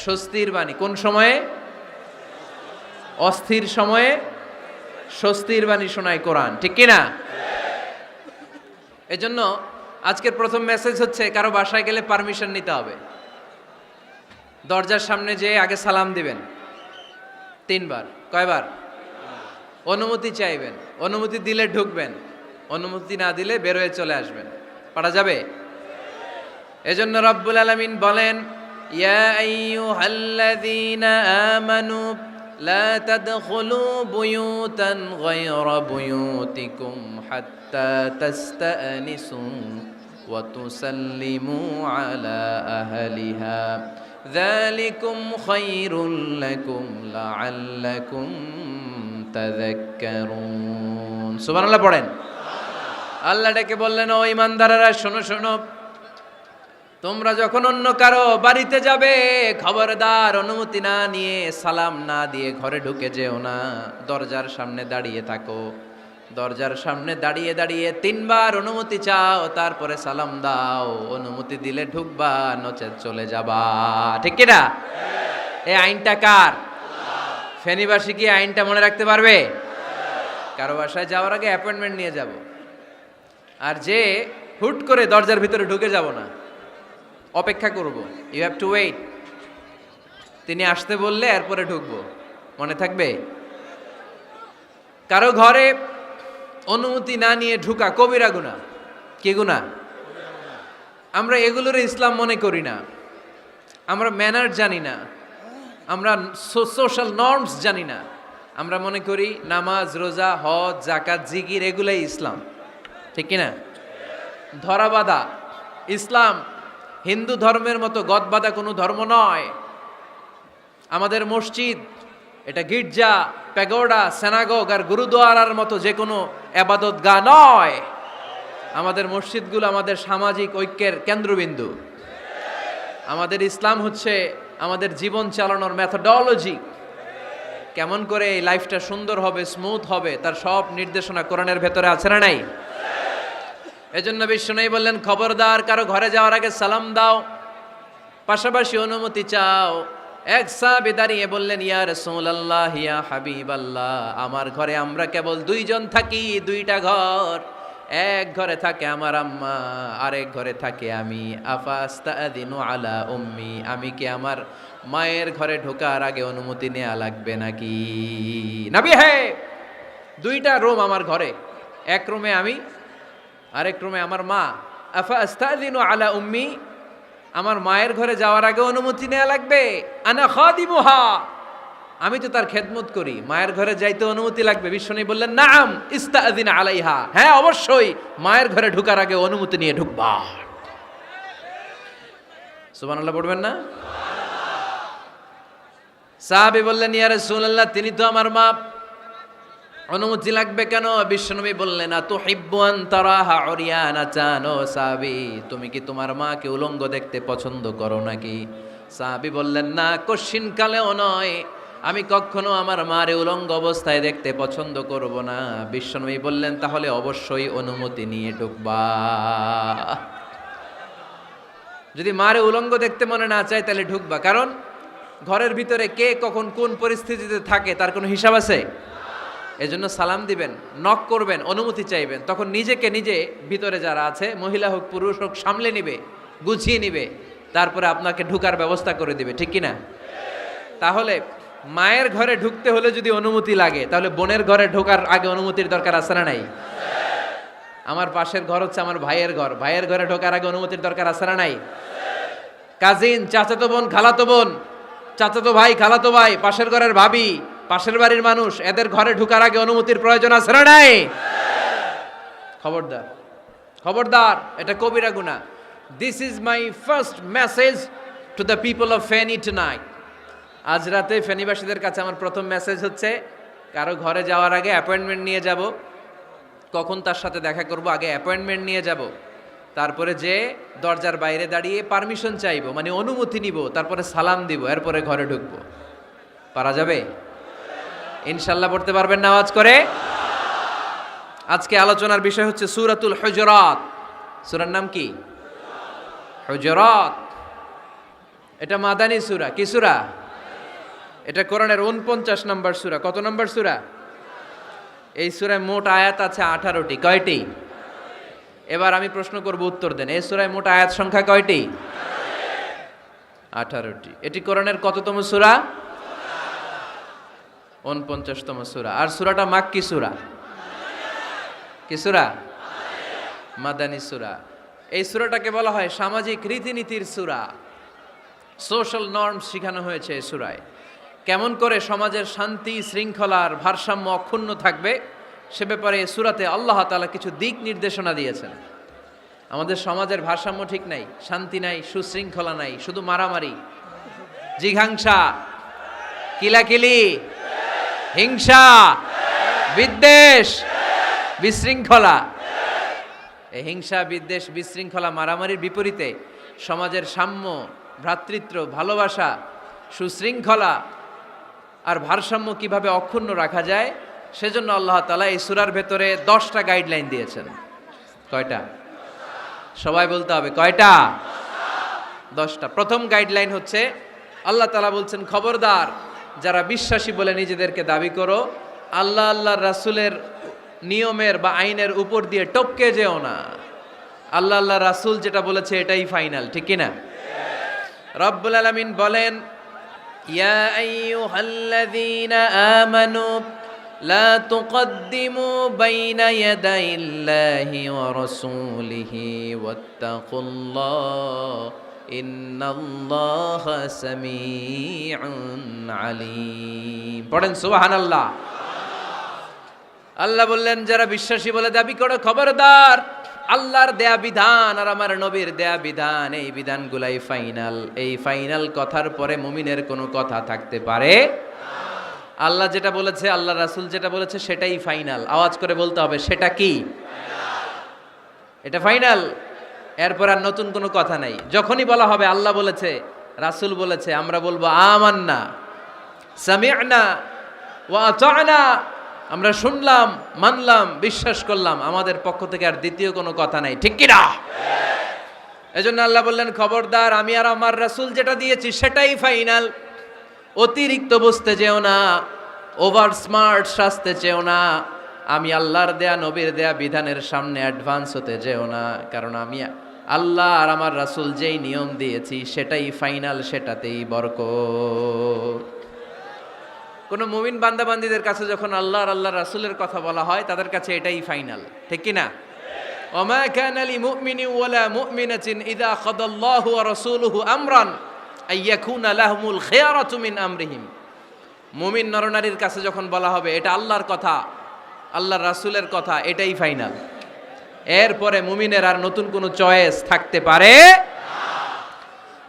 Speaker 1: স্বস্তির বাণী। কোন সময়ে? অস্থির সময়ে স্বস্তির বাণী শোনায় কোরআন, ঠিক কিনা? এজন্য আজকের প্রথম মেসেজ হচ্ছে, কারো বাসায় গেলে পারমিশন নিতে হবে। দরজার সামনে যেয়ে আগে সালাম দিবেন 3 বার। কয়বার? অনুমতি চাইবেন, অনুমতি দিলে ঢুকবেন, অনুমতি না দিলে বের হয়ে চলে আসবেন। পারা যাবে? এজন্য রব্বুল আলামিন বলেন, ইয়া আইয়ুহাল্লাযীনা আমানু লা তাদখুলু বুয়ুতান গায়রা বুয়ুতিকুম হাত্তা তাস্তানিসু ওয়া তুসাল্লিমু আলা আহলিহা যালিকুম খায়রুল লাকুম লাআল্লাকুম তাযাক্কারুন। সুবহানাল্লাহ পড়েন। আল্লাহ ডেকে বললেন, ও ঈমানদারেরা শোনো শোনো, তোমরা যখন অন্য কারো বাড়িতে যাবে খবরদার অনুমতি না নিয়ে সালাম না দিয়ে ঘরে ঢুকে যেও না। দরজার সামনে দাঁড়িয়ে থাকো, দরজার সামনে দাঁড়িয়ে দাঁড়িয়ে 3 বার অনুমতি চাও, তারপরে সালাম দাও। অনুমতি দিলে ঢুকবা, নচেত চলে যাবা। ঠিক কি না? এই আইনটা কার? ফেনীবাসী কি আইনটা মনে রাখতে পারবে? কারো বাসায় যাওয়ার আগে অ্যাপয়েন্টমেন্ট নিয়ে যাব, আর যে হুট করে দরজার ভিতরে ঢুকে যাব না, অপেক্ষা করব। You have to wait. তিনি আসতে বললে এরপরে ঢুকবো। মনে থাকবে? কারো ঘরে অনুমতি না নিয়ে ঢুকা কবিরা গুনাহ। কি গুনাহ? আমরা এগুলোর ইসলাম মনে করি না, আমরা ম্যানার জানি না, আমরা সোশ্যাল নর্মস জানি না। আমরা মনে করি নামাজ, রোজা, হজ, যাকাত, জিকির এগুলাই ইসলাম। ঠিক কিনা? ধরাবাঁধা ইসলাম হিন্দু ধর্মের মতো গদবাঁধা কোনো ধর্ম নয়। আমাদের মসজিদ এটা গির্জা, প্যাগোডা, সেনাগোগ আর গুরুদুয়ারার মতো যে কোনো আবাদতগাহ নয়। আমাদের মসজিদগুলো আমাদের সামাজিক ঐক্যের কেন্দ্রবিন্দু। আমাদের ইসলাম হচ্ছে আমাদের জীবন চালানোর মেথোডোলজি। কেমন করে এই লাইফটা সুন্দর হবে, স্মুথ হবে, তার সব নির্দেশনা কোরআনের ভেতরে আছে না নাই? এজন্য বিশ্বনবী বললেন, খবরদার কারো ঘরে যাওয়ার আগে সালাম দাও, পাশাপাশি অনুমতি চাও। এক সাহাবী দাঁড়িয়ে বললেন, ইয়া রাসূলুল্লাহ, ইয়া হাবিবাল্লাহ, আমার ঘরে আমরা কেবল 2 জন থাকি, 2টা ঘর। এক ঘরে থাকে আমার আম্মা, আরেক ঘরে থাকে আমি। আফাস্তাদিনু আলা উম্মি, আমি কি আমার মায়ের ঘরে ঢোকার আগে অনুমতি নেওয়া লাগবে নাকি? নবী হে, 2টা রুম আমার ঘরে, এক রুমে আমি, আরেক রুমে আমার মা। আফাস্তাদিনু আলা উম্মি, আমার মায়ের ঘরে যাওয়ার আগে অনুমতি নেওয়া লাগবে? আনা খাদিমুহা, আমি তো তার খেদমত করি, মায়ের ঘরে যাইতে অনুমতি লাগবে? বিশ্বনবী বললেন, নাআম ইস্তাযিন আলাইহা, হ্যাঁ অবশ্যই মায়ের ঘরে ঢোকার আগে অনুমতি নিয়ে ঢুকবা। সুবহানাল্লাহ পড়বেন না? সাহাবী বললেন, ইয়া রাসূলুল্লাহ, তিনি তো আমার মা, অনুমতি লাগবে কেন? বিশ্বনবী বললেন, আতুহিব্বু আন তারাহা উরিয়ানাতান, ও সাহাবী, তুমি কি তোমার মাকে উলঙ্গ দেখতে পছন্দ করো নাকি? সাহাবী বললেন, না, কশ্চিনকালেও নয়, আমি কখনো আমার মারে উলঙ্গ অবস্থায় দেখতে পছন্দ করব না। বিশ্বনবী বললেন, তাহলে অবশ্যই অনুমতি নিয়ে ঢুকবা। যদি মারে উলঙ্গ দেখতে মনে না চায় তাহলে ঢুকবা, কারণ ঘরের ভিতরে কে কখন কোন পরিস্থিতিতে থাকে তার কোনো হিসাব আছে? এজন্য সালাম দিবেন, নক করবেন, অনুমতি চাইবেন, তখন নিজেকে নিজে ভিতরে যারা আছে, মহিলা হোক পুরুষ হোক, সামলে নিবে, গুছিয়ে নিবে, তারপরে আপনাকে ঢুকার ব্যবস্থা করে দিবে। ঠিক কিনা? তাহলে মায়ের ঘরে ঢুকতে হলে যদি অনুমতি লাগে, তাহলে বোনের ঘরে ঢোকার আগে অনুমতির দরকার আছে না নাই? আমার পাশের ঘর হচ্ছে আমার ভাইয়ের ঘর, ভাইয়ের ঘরে ঢোকার আগে অনুমতির দরকার আছে না নাই? কাজিন, চাচাতো বোন, খালাতো বোন, চাচাতো ভাই, খালাতো ভাই, পাশের ঘরের ভাবি, পাশের বাড়ির মানুষ, এদের ঘরে ঢোকার আগে অনুমতির প্রয়োজন আছে না নাই? খবরদার, খবরদার, এটা কবিরা গুনাহ। This is my first message to the people of Feni tonight. আজ রাতে ফেনীবাসীদের কাছে আমার প্রথম মেসেজ হচ্ছে, কারো ঘরে যাওয়ার আগে অ্যাপয়েন্টমেন্ট নিয়ে যাব। কখন তার সাথে দেখা করব, আগে অ্যাপয়েন্টমেন্ট নিয়ে যাব, তারপরে যে দরজার বাইরে দাঁড়িয়ে পারমিশন চাইবো, মানে অনুমতি নিব, তারপরে সালাম দিব, এরপরে ঘরে ঢুকবো। পারা যাবে? ইনশাল্লাহ পড়তে পারবেন না আওয়াজ করে? আজকে আলোচনার বিষয় হচ্ছে সূরাতুল হুজুরাত। সূরার নাম কি? হুজুরাত। এটা মাদানী সূরা। কি সূরা? এটা কোরআনের 49 নম্বর সূরা। কত নম্বর সূরা? এই সূরায় মোট আয়াত আছে 18টি। কয়টি? এবার আমি প্রশ্ন করব, উত্তর দেন। এই সূরায় মোট আয়াত সংখ্যা কয়টি? 18টি। এটি কোরআনের কততম সূরা? 49তম সূরা। আর সূরাটা মাক্কি সূরা। কি সূরা? মাদানী সূরা। এই সূরাটাকে বলা হয় সামাজিক রীতিনীতির সূরা। সোশ্যাল নর্মস শেখানো হয়েছে এই সূরায়। কেমন করে সমাজের শান্তি শৃঙ্খলার ভারসাম্য অক্ষুণ্ণ থাকবে সে ব্যাপারে এই সূরাতে আল্লাহ তাআলা কিছু দিক নির্দেশনা দিয়েছেন। আমাদের সমাজের ভারসাম্য ঠিক নাই, শান্তি নাই, সুশৃঙ্খলা নাই, শুধু মারামারি, জিঘাংসা, কিলাকিলি, হিংসা, বিদ্বেষ, বিশৃঙ্খলা। এই হিংসা, বিদ্বেষ, বিশৃঙ্খলা, মারামারির বিপরীতে সমাজের সাম্য, ভ্রাতৃত্ব, ভালোবাসা, সুশৃঙ্খলা আর ভারসাম্য কিভাবে অক্ষুণ্ণ রাখা যায় সেজন্য আল্লাহ তাআলা এই সূরার ভেতরে 10টা গাইডলাইন দিয়েছেন। কয়টা? সবাই বলতে হবে কয়টা? 10টা। প্রথম গাইডলাইন হচ্ছে আল্লাহ তাআলা বলছেন, খবরদার যারা বিশ্বাসী বলে নিজেদেরকে দাবি করো, আল্লাহ আল্লাহর রাসূলের নিয়মের বা আইনের উপর দিয়ে টপকে যেও না। আল্লাহ আল্লাহ রাসূল যেটা বলেছে এটাই ফাইনাল, ঠিক কি না? রব্বুল আলামিন বলেন, ইয়া আইয়ুহাল্লাযীনা আমানু লা তুকদ্দিমু বাইনা ইয়াদাইল্লাহি ওয়া রাসূলিহি ওয়াত্তাকুল্লাহ ইন্নাল্লাহা সামিউন আলীম। পড়েন সুবহানাল্লাহ। আল্লাহ বললেন, যারা বিশ্বাসী বলে দাবি করো, খবরদার আল্লাহর দেয়া বিধান আর আমার নবীর দেয়া বিধান, এই বিধানগুলাই ফাইনাল। এই ফাইনাল কথার পরে মুমিনের কোনো কথা থাকতে পারে? আল্লাহ যেটা বলেছে, আল্লাহ রাসূল যেটা বলেছে সেটাই ফাইনাল। আওয়াজ করে বলতে হবে, সেটা কি? এটা ফাইনাল। এরপর আর নতুন কোনো কথা নাই। যখনই বলা হবে আল্লাহ বলেছে, রাসূল বলেছে, আমরা বলবো আমান্না, সামি'না ওয়া আতা'না, আমরা শুনলাম, মানলাম, বিশ্বাস করলাম। আমাদের পক্ষ থেকে আর দ্বিতীয় কোনো কথা নাই, ঠিক কি না? এজন্য আল্লাহ বললেন, খবরদার আমি আর আমার রাসূল যেটা দিয়েছি সেটাই ফাইনাল। অতিরিক্ত বুঝতে যেও না, ওভার স্মার্ট সাজতে চেও না। আমি আল্লাহর দেয়া নবীর দেয়া বিধানের সামনে অ্যাডভান্স হতে যেও না, কারণ আমি আল্লাহ আর আমার রাসূল যেই নিয়ম দিয়েছি সেটাই ফাইনাল, সেটাতেই বরকত। কোন মুমিন বান্দাবান্দীদের কাছে যখন আল্লাহ আর আল্লাহর রাসূলের কথা বলা হয় তাদের কাছে এটাই ফাইনাল, ঠিক কি না? ওমা কানা লিমুমিনিন ওয়ালা মুমিনাতিন ইযা খাদাল্লাহু ওয়া রাসূলুহু আমরান আইয়াকুনা লাহুমুল খিয়ারাতু মিন আমরিহিম। মুমিন নরনারীর কাছে যখন বলা হবে এটা আল্লাহর কথা, আল্লাহর রাসূলের কথা, এটাই ফাইনাল। এরপরে মুমিনের আর নতুন কোনো চয়েস থাকতে পারে না।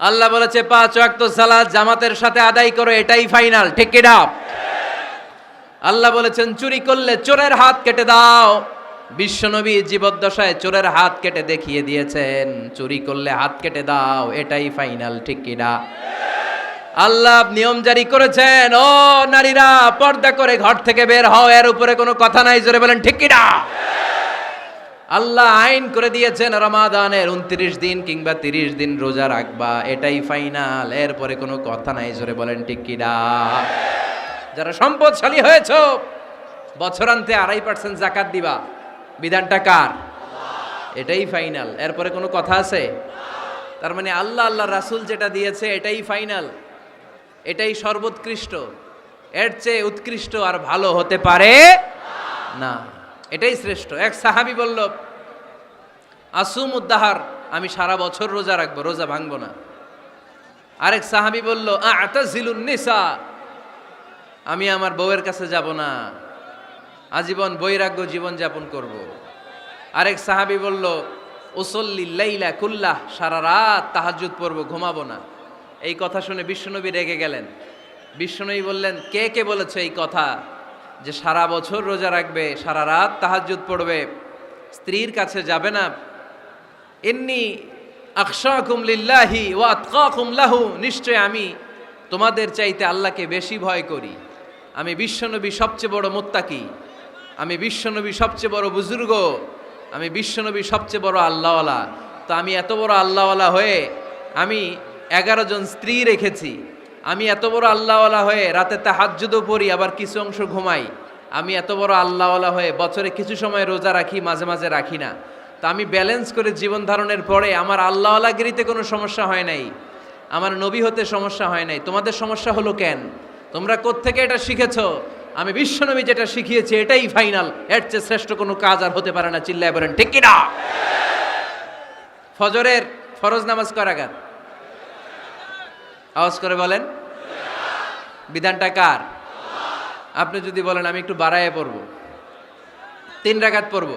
Speaker 1: আল্লাহ বলেছে 5 ওয়াক্ত সালাত জামাতের সাথে আদায় করো, এটাই ফাইনাল, ঠিক কি না? আল্লাহ বলেছেন চুরি করলে চোরের হাত কেটে দাও। বিশ্বনবী জীবদ্দশায় চোরের হাত কেটে দেখিয়ে দিয়েছেন, চুরি করলে হাত কেটে দাও, এটাই ফাইনাল, ঠিক কি না? আল্লাহ নিয়ম জারি করেছেন, ও নারীরা পর্দা করে ঘর থেকে বের হও, এর উপরে কোনো কথা নাই, জোরে বলেন ঠিক কি না? আল্লাহ আইন করে দিয়েছেন রমাদানের 29 দিন কিংবা 30 দিন রোজা রাখবা, এটাই ফাইনাল, এরপরে কোনো কথা নাই, জোরে বলেন ঠিক কি না? যারা সম্পদশালী হয়েছো বছরান্তে 2.5% যাকাত দিবা, বিধানটা কার? এটাই ফাইনাল, এরপরে কোনো কথা আছে? তার মানে আল্লাহ আল্লাহ রাসূল যেটা দিয়েছে এটাই ফাইনাল, এটাই সর্বোৎকৃষ্ট। এর চেয়ে উৎকৃষ্ট আর ভালো হতে পারে না, এটাই শ্রেষ্ঠ। এক সাহাবী বলল, আসুমুদ্দাহার, আমি সারা বছর রোজা রাখবো, রোজা ভাঙবো না। আরেক সাহাবী বলল, আ'তাজিলুন নিসা, আমি আমার বউয়ের কাছে যাব না, আজীবন বৈরাগ্য জীবন যাপন করব। আরেক সাহাবী বলল, উসল্লি লাইলা কুল্লাহ, সারা রাত তাহাজ্জুদ পড়ব, ঘুমাবো না। এই কথা শুনে বিশ্বনবী রেগে গেলেন। বিশ্বনবী বললেন, কে কে বলেছে এই কথা যে সারা বছর রোজা রাখবে, সারা রাত তাহাজ্জুদ পড়বে, স্ত্রীর কাছে যাবে না? ইন্নী আখশাকুম লিল্লাহি ওয়া আতকাকুম লাহু, নিশ্চয় আমি তোমাদের চাইতে আল্লাহকে বেশি ভয় করি। আমি বিশ্বনবী সবচেয়ে বড় মুত্তাকি, আমি বিশ্বনবী সবচেয়ে বড় বুজুর্গ, আমি বিশ্বনবী সবচেয়ে বড় আল্লাহওয়ালা। তো আমি এত বড় আল্লাহওয়ালা হয়ে আমি 11 জন স্ত্রী রেখেছি, আমি এত বড় আল্লাহওয়ালা হয়ে রাতে তাহাজ্জুদও পড়ি, আবার কিছু অংশ ঘুমাই। আমি এত বড় আল্লাহওয়ালা হয়ে বছরে কিছু সময় রোজা রাখি, মাঝে মাঝে রাখি না। তা আমি ব্যালেন্স করে জীবন ধারণের পরে আমার আল্লাহওয়ালাগিরিতে কোনো সমস্যা হয় নাই, আমার নবী হতে সমস্যা হয় নাই। তোমাদের সমস্যা হলো কেন? তোমরা কোত্থেকে এটা শিখেছো? আমি বিশ্বনবী যেটা শিখিয়েছি এটাই ফাইনাল, এর চেয়ে শ্রেষ্ঠ কোনো কাজ আর হতে পারে না। চিল্লায় বলেন ঠিক কি না? ফজরের ফরজ নামাজ কয় রাকাত? আওয়াজ করে বলেন। বিধানটা কার? আপনি যদি বলেন আমি একটু বাড়ায় পড়ব, 3 রাকাত পড়ব,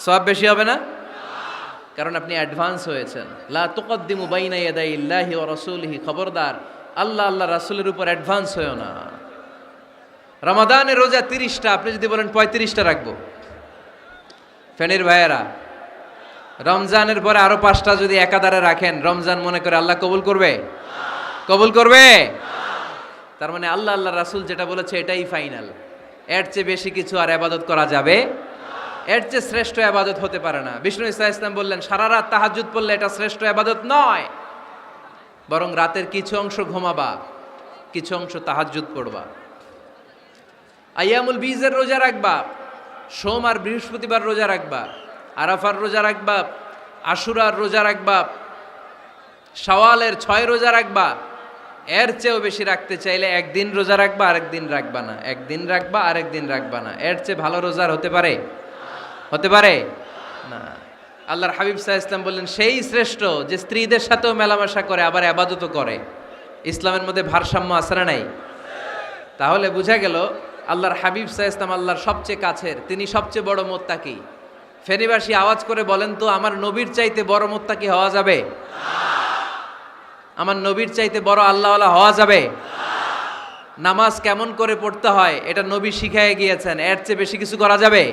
Speaker 1: সব বেশি হবে না? কারণ আপনি অ্যাডভান্স হয়েছেন। লা তুকদ্দিমু বাইনা ইয়াদাইল্লাহি ওয়া রাসূলিহি, খবরদার আল্লাহ আল্লাহ রাসূলের উপর অ্যাডভান্স হয়ো না। রমাদানের রোজা 30টা, আপনি যদি বলেন 35টা রাখবো, ফেনীর ভাইয়েরা রমজানের পরে আরো 5টা যদি একাধারে রাখেন, রমজান মনে করে আল্লাহ কবুল করবে? কবুল করবে? তার মানে আল্লাহ আল্লাহ রাসূল যেটা বলেছে এটাই ফাইনাল, এর চেয়ে বেশি কিছু আর ইবাদত করা যাবে, এর চেয়ে শ্রেষ্ঠ ইবাদত হতে পারে না। বিষ্ণু ইসা ইসলাম বললেন সারা রাত তাহাজ্জুদ পড়লে এটা শ্রেষ্ঠ ইবাদত নয়, বরং রাতের কিছু অংশ ঘুমাবা, কিছু অংশ তাহাজ্জুদ পড়বা। আইয়ামুল বীজের রোজা রাখবা, সোম আর বৃহস্পতিবার রোজা রাখবা, আরাফার রোজা রাখবা, আশুরার রোজা রাখবা, শাওয়ালের 6 রোজা রাখবা। এর চেয়েও বেশি রাখতে চাইলে একদিন রোজা রাখবা, আরেকদিন রাখবা না, একদিন রাখবা, আরেকদিন রাখবা না। এর চেয়ে ভালো রোজার হতে পারে? হতে পারে না। আল্লাহর হাবিব সাল্লাল্লাহু আলাইহি ওয়াসাল্লাম বললেন সেই শ্রেষ্ঠ যে স্ত্রীদের সাথেও মেলামেশা করে আবার ইবাদতও করে। ইসলামের মধ্যে ভারসাম্য আছে না নাই? তাহলে বোঝা গেল আল্লাহর হাবিব সাল্লাল্লাহু আলাইহি ওয়াসাল্লাম আল্লাহর সবচেয়ে কাছের, তিনি সবচেয়ে বড় মুত্তাকি। ফেনীবাসী আওয়াজ করে বলেন তো, আমার নবীর চাইতে বড় মুত্তাকি হওয়া যাবে? আমার নবীর চাইতে বড় আল্লাহওয়ালা হওয়া যাবে? নামাজ কেমন করে পড়তে হয় এটা নবী শিখায় গিয়েছেন, এর চেয়ে বেশি কিছু করা যাবে?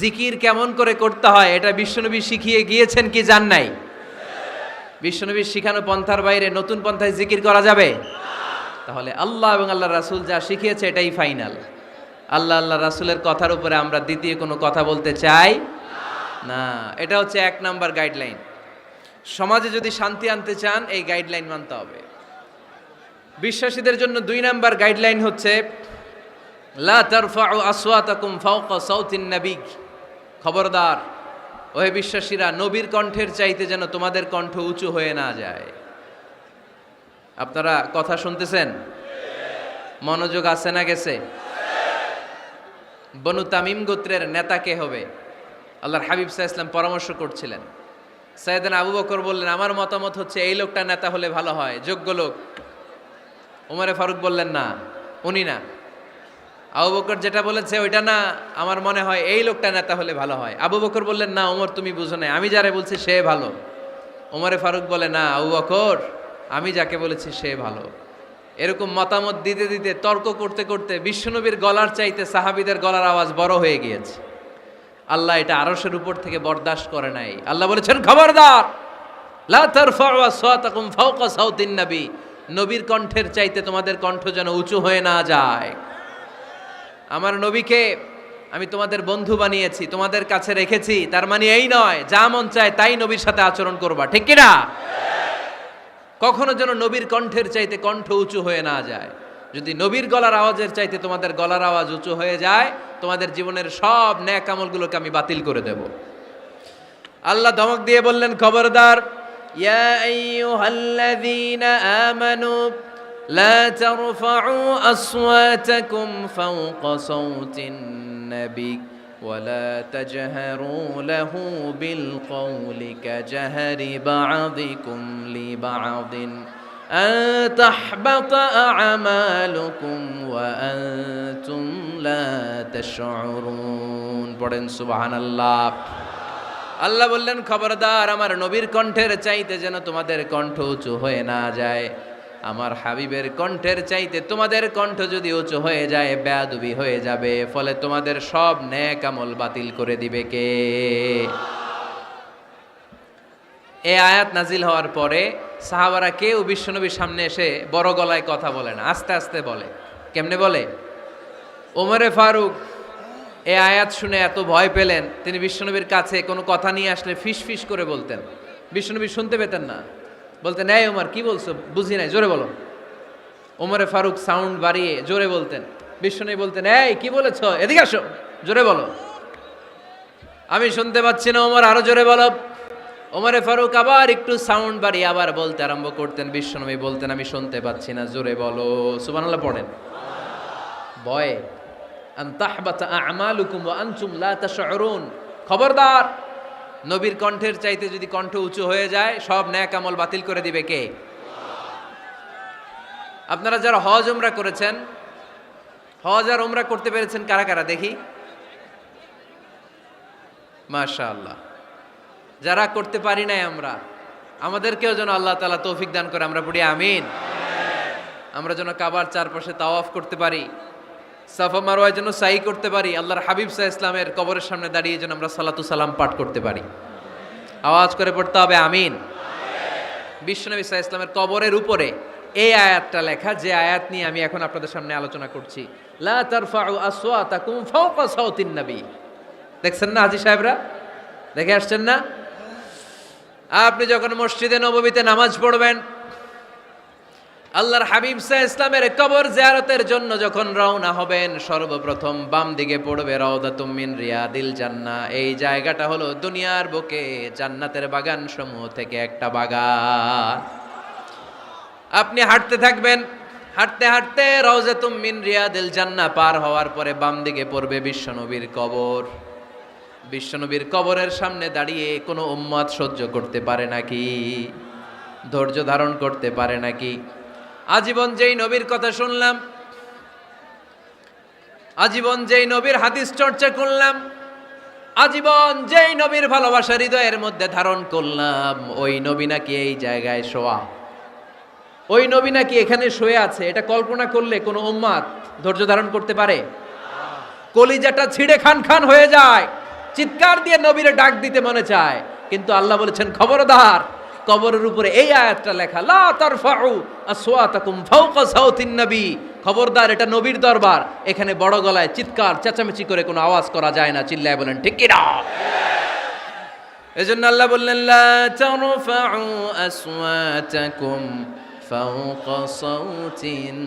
Speaker 1: জিকির কেমন করে করতে হয় এটা বিশ্বনবী শিখিয়ে গিয়েছেন কি জান নাই? বিশ্বনবীর শিখানো পন্থার বাইরে নতুন পন্থায় জিকির করা যাবে? তাহলে আল্লাহ এবং আল্লাহ রাসূল যা শিখিয়েছে এটাই ফাইনাল। আল্লাহ আল্লাহ রাসূলের কথার উপরে আমরা দ্বিতীয় কোনো কথা বলতে চাই না। এটা হচ্ছে 1 নাম্বার গাইডলাইন। সমাজে যদি শান্তি আনতে চান এই গাইডলাইন মানতে হবে। বিশ্বাসীদের জন্য 2 নাম্বার গাইডলাইন হচ্ছে লা তারফাউ আসওয়াতাকুম ফাওকা সাউতিন নবী। খবরদার ওহে বিশ্বাসীরা, নবীর কণ্ঠের চাইতে যেন তোমাদের কণ্ঠ উঁচু হয়ে না যায়। আপনারা কথা শুনতেছেন? মনোযোগ আছে না গেছে? বনু তামিম গোত্রের নেতা কে হবে? আল্লাহর হাবিব সাল্লাল্লাহু আলাইহি ওয়াসাল্লাম পরামর্শ করছিলেন। সাইয়েদনা আবু বকর বললেন আমার মতামত হচ্ছে এই লোকটা নেতা হলে ভালো হয়, যোগ্য লোক। ওমরে ফারুক বললেন না, উনি না। আবু বকর যেটা বলেছে ওইটা না, আমার মনে হয় এই লোকটা নেতা হলে ভালো হয়। আবু বকর বললেন না ওমর তুমি বুঝো না, আমি যারে বলছি সে ভালো। ওমরে ফারুক বলে না আবু বকর, আমি যাকে বলেছি সে ভালো। এরকম মতামত দিতে দিতে তর্ক করতে করতে বিশ্বনবীর গলার চাইতে সাহাবীদের গলার আওয়াজ বড় হয়ে গিয়েছে। আল্লাহ এটা আরশের উপর থেকে বরদাস্ত করে নাই। আল্লাহ বলেছেন খবরদার লা তারফাউ আসওয়াতাকুম ফাওকা সাউতিন নবী, নবীর কণ্ঠের চাইতে তোমাদের কণ্ঠ যেন উঁচু হয়ে না যায়। আমার নবীকে আমি তোমাদের বন্ধু বানিয়েছি, তোমাদের কাছে রেখেছি, তার মানে এই নয় যা মন চায় তাই নবীর সাথে আচরণ করবা, ঠিক কি না? কখনো যেন নবীর কণ্ঠের চাইতে কণ্ঠ উঁচু হয়ে না যায়। যদি নবীর গলার আওয়াজের চাইতে তোমাদের গলার আওয়াজ উঁচু হয়ে যায়, তোমাদের জীবনের সব নেক আমলগুলোকে আমি বাতিল করে দেব। আল্লাহ ধমক দিয়ে বললেন খবরদার, ইয়া আইয়ুহাল্লাযীনা আমানু লা তারফাউ আসওয়াতাকুম ফাওকা সাউতিন নবী ওয়ালা তাজহারু লাহু বিল কওলি কাজহারি বা'দিকুম লিবা'দিন আন তাহবাতা আ'মালুকুম ওয়া আনতুম লা তাশউরুন। পড়েন সুবহানাল্লাহ। আল্লাহ বললেন খবরদার আমার নবীর কণ্ঠের চাইতে যেন তোমাদের কণ্ঠ উঁচু হয়ে না যায়। আমার হাবিবের কণ্ঠের চাইতে তোমাদের কণ্ঠ যদি উঁচু হয়ে যায় বেয়াদবি হয়ে যাবে, ফলে তোমাদের সব নেক আমল বাতিল করে দিবে কে? এই আয়াত নাজিল হওয়ার পরে সাহাবারা কেউ বিশ্বনবীর সামনে এসে বড় গলায় কথা বলে না, আস্তে আস্তে বলে। কেমনে বলে? ওমরে ফারুক এই আয়াত শুনে এত ভয় পেলেন, তিনি বিশ্বনবীর কাছে কোনো কথা নিয়ে আসলে ফিস ফিস করে বলতেন। বিশ্বনবী শুনতে পেতেন না, বলতেন এই ওমর কি বলছো, বুঝি নাই, জোরে বলো। ওমরে ফারুক সাউন্ড বাড়িয়ে জোরে বলতেন। বিশ্বনবী বলতেন এই কি বলেছো, এদিকে আসো, জোরে বলো। আমি শুনতে পাচ্ছি না ওমর, আরো জোরে বলো। ওমরে ফারুক আবার একটু সাউন্ড বাড়িয়ে আবার বলতে আরম্ভ করতেন। বিশ্বনবী বলতেন আমি শুনতে পাচ্ছি না, জোরে বলো। সুবহানাল্লাহ পড়েন। ভয়ে, আন তাহবাতা আমালুকুম ওয়া আনতুম লা তাশউরুন। খবরদার, নবীর কণ্ঠের চাইতে যদি কণ্ঠ উঁচু হয়ে যায় সব নেক আমল বাতিল করে দিবে কে? আপনারা যারা হজ উমরা করেছেন, হজ আর উমরা করতে পেরেছেন কারা কারা দেখি? মাশাআল্লাহ। যারা করতে পারি নাই আমরা, আমাদেরকেও যেন আল্লাহ তাআলা তৌফিক দান করে, আমরা পড়ি আমিন। আমরা যেন কাবার চারপাশে তাওয়াফ করতে পারি, সাফা মারওয়ায় যেন সাই করতে পারি, আল্লাহর হাবিব সাল্লাল্লাহু আলাইহি ইসলামের কবরের সামনে দাঁড়িয়ে যেন আমরা সালাতু সালাম পাঠ করতে পারি। আওয়াজ করে পড়তে হবে আমিন। বিশ্বনবী সাল্লাল্লাহু আলাইহি ইসলামের কবরের উপরে এই আয়াতটা লেখা, যে আয়াত নিয়ে আমি এখন আপনাদের সামনে আলোচনা করছি, লা তারফাউ আসওয়াতাকুম ফাওকা সাওতিন নবী। দেখছেন না হাজী সাহেবরা, দেখে আসছেন না? আপনি যখন মসজিদে নববীতে নামাজ পড়বেন, আল্লাহর হাবিব সাল্লাল্লাহু আলাইহি ইসলামের কবর জিয়ারতের জন্য যখন রওনা হবেন, সর্বপ্রথম বাম দিকে পড়বে রাউদাতুম মিন রিয়াদিল জান্নাহ। এই জায়গাটা হলো দুনিয়ার বুকে জান্নাতের বাগান সমূহ থেকে একটা বাগান। আপনি হাঁটতে থাকবেন, হাঁটতে হাঁটতে রাউজাতুম মিন রিয়াদিল জান্নাহ পার হওয়ার পরে বাম দিকে পড়বে বিশ্বনবীর কবর। বিশ্বনবীর কবরের সামনে দাঁড়িয়ে কোনো উম্মত সহ্য করতে পারে নাকি? ধৈর্য ধারণ করতে পারে নাকি? আজীবন যেই নবীর কথা শুনলাম, আজীবন যেই নবীর হাদিস চর্চা করলাম, আজীবন যেই নবীর ভালোবাসা হৃদয়ের মধ্যে ধারণ করলাম, ওই নবী নাকি এই জায়গায় শোয়া, ওই নবী নাকি এখানে শুয়ে আছে, এটা কল্পনা করলে কোনো উম্মত ধৈর্য ধারণ করতে পারে? কলিজাটা ছিঁড়ে খান খান হয়ে যায়, চিৎকার দিয়ে নবীরে ডাক দিতে মনে চায়, কিন্তু আল্লাহ বলেছেন খবরদার, কবরের উপরে এই আয়াতটা লেখা, লা তারফাউ আসওয়াতাকুম ফাওকা সাওতিন নবী। খবরদার, এটা নবীর দরবার, এখানে বড় গলায় চিৎকার চেঁচামেচি করে কোনো আওয়াজ করা যায় না। চিল্লায় বলেন ঠিক কি না? এজন্য আল্লাহ বললেন, লা তারফাউ আসওয়াতাকুম ফাওকা সাওতিন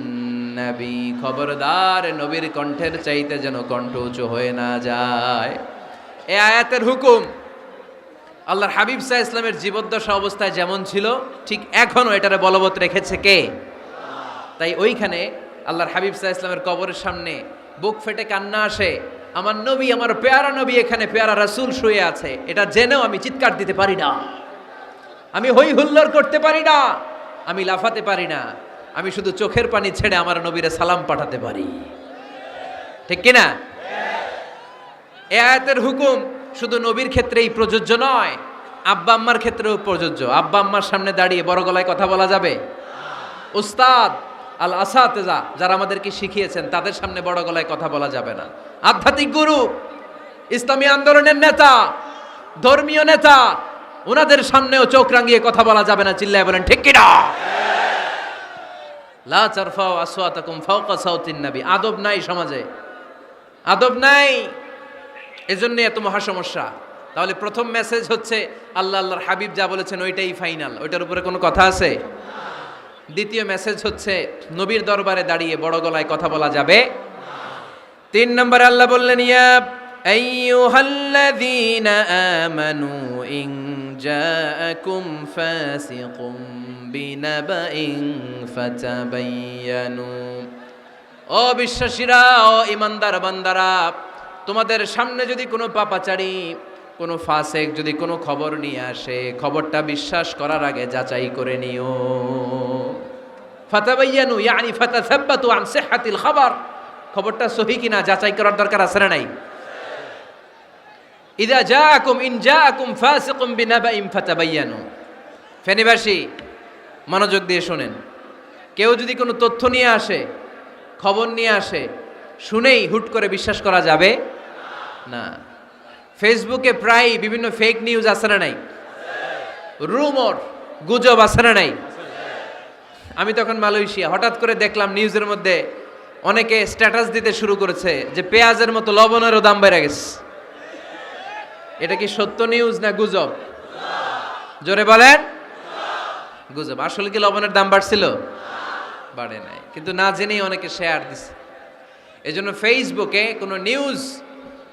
Speaker 1: নবী। খবরদার, নবীর কণ্ঠের চাইতে যেন কণ্ঠ উঁচু হয়ে না যায়। এই আয়াতের হুকুম আল্লাহর হাবিব সাল্লাল্লাহু আলাইহি ইসলামের জীবদ্দশা অবস্থায় যেমন ছিল, ঠিক এখনো এটারে বলবৎ রেখেছে কে? তাই ওইখানে আল্লাহর হাবিব সাল্লাল্লাহু আলাইহি ইসলামের কবরের সামনে বুক ফেটে কান্না আসে, আমার নবী, আমার পেয়ারা নবী এখানে, পেয়ারা রাসূল শুয়ে আছে, এটা জেনেও আমি চিৎকার দিতে পারি না, আমি হই হুল্লোড় করতে পারি না, আমি লাফাতে পারি না, আমি শুধু চোখের পানি ছেড়ে আমার নবীরে সালাম পাঠাতে পারি। ঠিক কিনা? এই আয়াতের হুকুম শুধু নবীর ক্ষেত্রেই প্রযোজ্য নয়, আব্বা আম্মার ক্ষেত্রেও প্রযোজ্য। আব্বা আম্মার সামনে দাঁড়িয়ে বড় গলায় কথা বলা যাবে? উস্তাদ আল আসাতেজা যারা আমাদেরকে শিখিয়েছেন, তাদের সামনে বড় গলায় কথা বলা যাবে না। আধ্যাত্মিক গুরু, ইসলামী আন্দোলনের নেতা, ধর্মীয় নেতা, ওনাদের সামনেও চোখ রাঙিয়ে কথা বলা যাবে না। চিল্লায় বলেন ঠিক কি না? লা তারফাউ আসওয়াতাকুম ফাওকা সাওতিন নবী। আদব নাই সমাজে, আদব নাই, এজন্য এত মহা সমস্যা। তাহলে প্রথম মেসেজ হচ্ছে আল্লাহ আল্লাহর হাবিব যা বলেছেন ওইটাই ফাইনাল, ওইটার উপরে কোনো কথা আছে? দ্বিতীয় মেসেজ হচ্ছে নবীর দরবারে দাঁড়িয়ে বড় গলায় কথা বলা যাবে। 3 নম্বরে আল্লাহ বললেন, ইয়া আইয়ুহাল্লাযীনা আমানু ইন জাআকুম ফাসিকুম বিনাবাইন ফাতাবায়ানু। ও বিশ্বাসীরা, ও ঈমানদার বান্দারা, তোমাদের সামনে যদি কোনো পাপাচারী, কোনো ফাসেক যদি কোনো খবর নিয়ে আসে, খবরটা বিশ্বাস করার আগে যাচাই করে নিও। ফাতাবায়ানু ইয়ানি ফাতাসাব্বাতু আন সিহহাতিল খবর, খবরটা সহি কিনা যাচাই করার দরকার আছে না নাই? ইযা জাআকুম ইন জাআকুম ফাসিকুম বিনাবাইন ফাতাবায়ানু। ফেনীবাসী মনোযোগ দিয়ে শুনেন, কেউ যদি কোনো তথ্য নিয়ে আসে, খবর নিয়ে আসে, শুনেই হুট করে বিশ্বাস করা যাবে না। ফেসবুকে প্রায় বিভিন্ন ফেক নিউজ আছে না নাই? রুমর, গুজব আছে না নাই? আমি তখন মালয়েশিয়া, হঠাৎ করে দেখলাম নিউজের মধ্যে অনেকে স্ট্যাটাস দিতে শুরু করেছে যে পেঁয়াজের মতো লবণেরও দাম বেড়ে গেছে। এটা কি সত্য নিউজ না গুজব? জোরে বলেন। গুজব। আসলে কি লবণের দাম বাড়ছিল? বাড়ে নাই, কিন্তু না জেনেই অনেকে শেয়ার দিছে। এজন্য ফেসবুকে কোনো নিউজ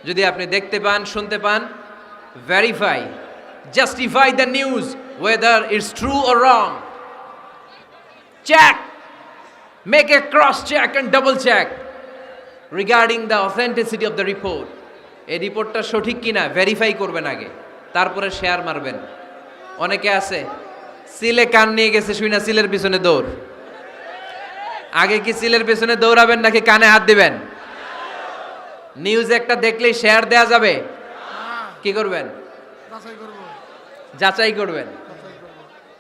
Speaker 1: যদি আপনি দেখতে পান, শুনতে পান, verify, justify the news whether it's true or wrong. Check, make a cross check and double check. Regarding the authenticity of the report, এই রিপোর্টটা সঠিক কিনা ভেরিফাই করবেন আগে, তারপরে শেয়ার মারবেন। অনেকে আছে সিলে কান নিয়ে গেছে, শুই না সিলের পিছনে দৌড়। আগে কি সিলের পিছনে দৌড়াবেন নাকি কানে হাত দিবেন? নিউজ একটা দেখলেই শেয়ার দেয়া যাবে? কি করবেন? যাচাই করবেন।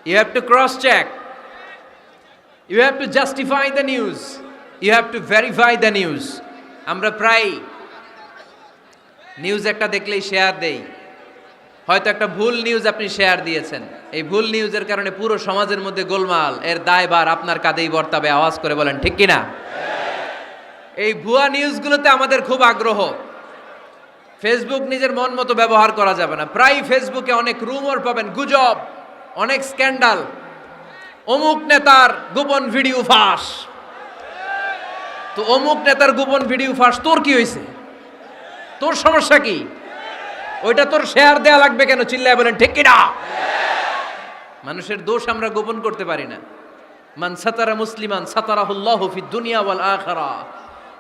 Speaker 1: You have to cross check, you have to justify the news, you have to verify the news. আমরা প্রায় নিউজ একটা দেখলেই শেয়ার দেই। হয়তো একটা ভুল নিউজ আপনি শেয়ার দিয়েছেন, এই ভুল নিউজের কারণে পুরো সমাজের মধ্যে গোলমাল, এর দায়ভার আপনার কাঁধেই বর্তাবে। আওয়াজ করে বলেন ঠিক কিনা? এই ভুয়া নিউজগুলোতে আমাদের খুব আগ্রহ। ফেসবুক নিজের মন মতো ব্যবহার করা যাবে না। প্রায় ফেসবুকে অনেক রুমর পাবেন, গুজব, অনেক স্ক্যান্ডাল। অমুক নেতার গোপন ভিডিও ফাঁস। তো অমুক নেতার গোপন ভিডিও ফাঁস, তোর কি হয়েছে? তোর সমস্যা কি? ওইটা তোর শেয়ার দেয়া লাগবে কেন? চিল্লায় বলেন ঠিক কিনা? মানুষের দোষ আমরা গোপন করতে পারি না। মান সাতারা মুসলিমান সাতারাহুল্লাহু ফিদ দুনিয়া ওয়াল আখিরা।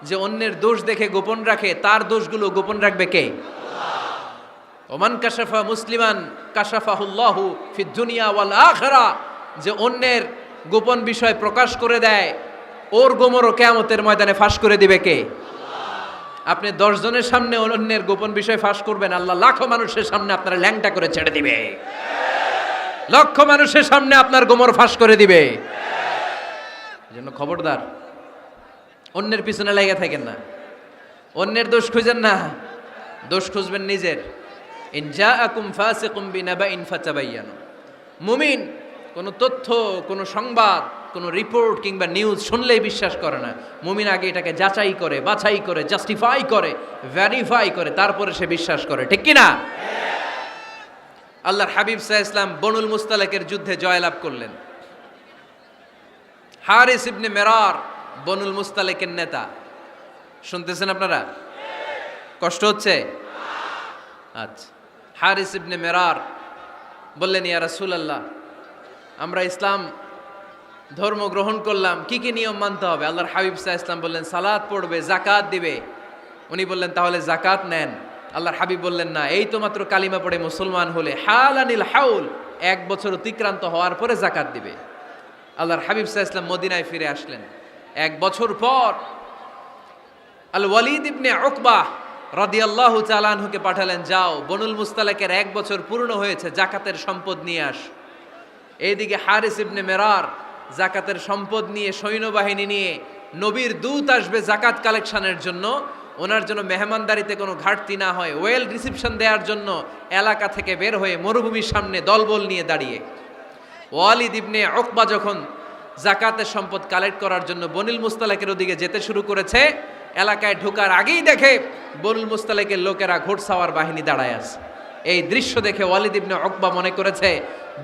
Speaker 1: যে অন্যের দোষ দেখে গোপন রাখে, তার দোষগুলো গোপন রাখবে কে? ওমান কাশাফা মুসলিমান কাশাফাহুল্লাহু ফিদ দুনিয়া ওয়াল আখিরা। যে অন্যের গোপন বিষয় প্রকাশ করে দেয়, ওর গোমরও কিয়ামতের ময়দানে ফাঁস করে দিবে কে? আপনি 10 জনের সামনে অন্যের গোপন বিষয় ফাঁস করবেন, আল্লাহ লাখো মানুষের সামনে আপনার ল্যাংটা করে ছেড়ে দিবে। লক্ষ মানুষের সামনে আপনার গোমর ফাঁস করে দিবে। এজন্য খবরদার, অন্যের পিছনে লেগে থাকেন না, অন্যের দোষ খুঁজেন না, দোষ খুঁজবেন নিজের। ইন জাআকুম ফাসিকুম বিনাবাইন ফাতাবায়ানু। মুমিন কোনো তথ্য, কোনো সংবাদ, কোনো রিপোর্ট কিংবা নিউজ শুনলেই বিশ্বাস করে না। মুমিন আগে এটাকে যাচাই করে, বাছাই করে, জাস্টিফাই করে, ভেরিফাই করে, তারপরে সে বিশ্বাস করে। ঠিক কি না? আল্লাহর হাবিব সাল্লাল্লাহু আলাইহি ওয়াসাল্লাম বনুল মুস্তালিকের যুদ্ধে জয়লাভ করলেন। হারিস ইবনে মিরার বনুল মুস্তালিকের নেতা। শুনতেছেন আপনারা? কষ্ট হচ্ছে? আচ্ছা। হারিস ইবনে মিরার বললেন, ইয়া রাসূলুল্লাহ, আমরা ইসলাম ধর্ম গ্রহণ করলাম, কি কি নিয়ম মানতে হবে? আল্লাহর হাবিব সাল্লাল্লাহু আলাইহি ওয়াসাল্লাম বললেন, সালাত পড়বে, যাকাত দিবে। উনি বললেন, তাহলে যাকাত নেন। আল্লাহর হাবিব বললেন, না, এই তো মাত্র কালিমা পড়ে মুসলমান হলে, হালানিল হাউল, 1 বছর অতিক্রান্ত হওয়ার পরে যাকাত দিবে। আল্লাহর হাবিব সাল্লাল্লাহু আলাইহি ওয়াসাল্লাম মদিনায় ফিরে আসলেন। 1 বছর পর আল ওয়ালিদ ইবনে উকবাহ রাদিয়াল্লাহু তাআলা আনহুকে পাঠালেন, যাও বনুল মুস্তালিকের 1 বছর পূর্ণ হয়েছে, যাকাতের সম্পদ নিয়ে আস। এইদিকে হারিস ইবনে মিরার যাকাতের সম্পদ নিয়ে, সৈন্যবাহিনী নিয়ে, নবীর দূত আসবে যাকাত কালেকশনের জন্য, ওনার জন্য মেহমানদারিতে কোনো ঘাটতি না হয়, ওয়েল রিসিপশন দেওয়ার জন্য এলাকা থেকে বের হয়ে মরুভূমির সামনে দলবল নিয়ে দাঁড়িয়ে। ওয়ালিদ ইবনে উকবা যখন যাকাতের সম্পদ কালেক্ট করার জন্য বনুল মুস্তালিকের ওদিকে যেতে শুরু করেছে, এলাকায় ঢোকার আগেই দেখে বনুল মুস্তালিকের লোকেরা ঘোড়সাওয়ার বাহিনী দাঁড়ায় আছে। এই দৃশ্য দেখে ওয়ালিদ ইবনে উকবা মনে করেছে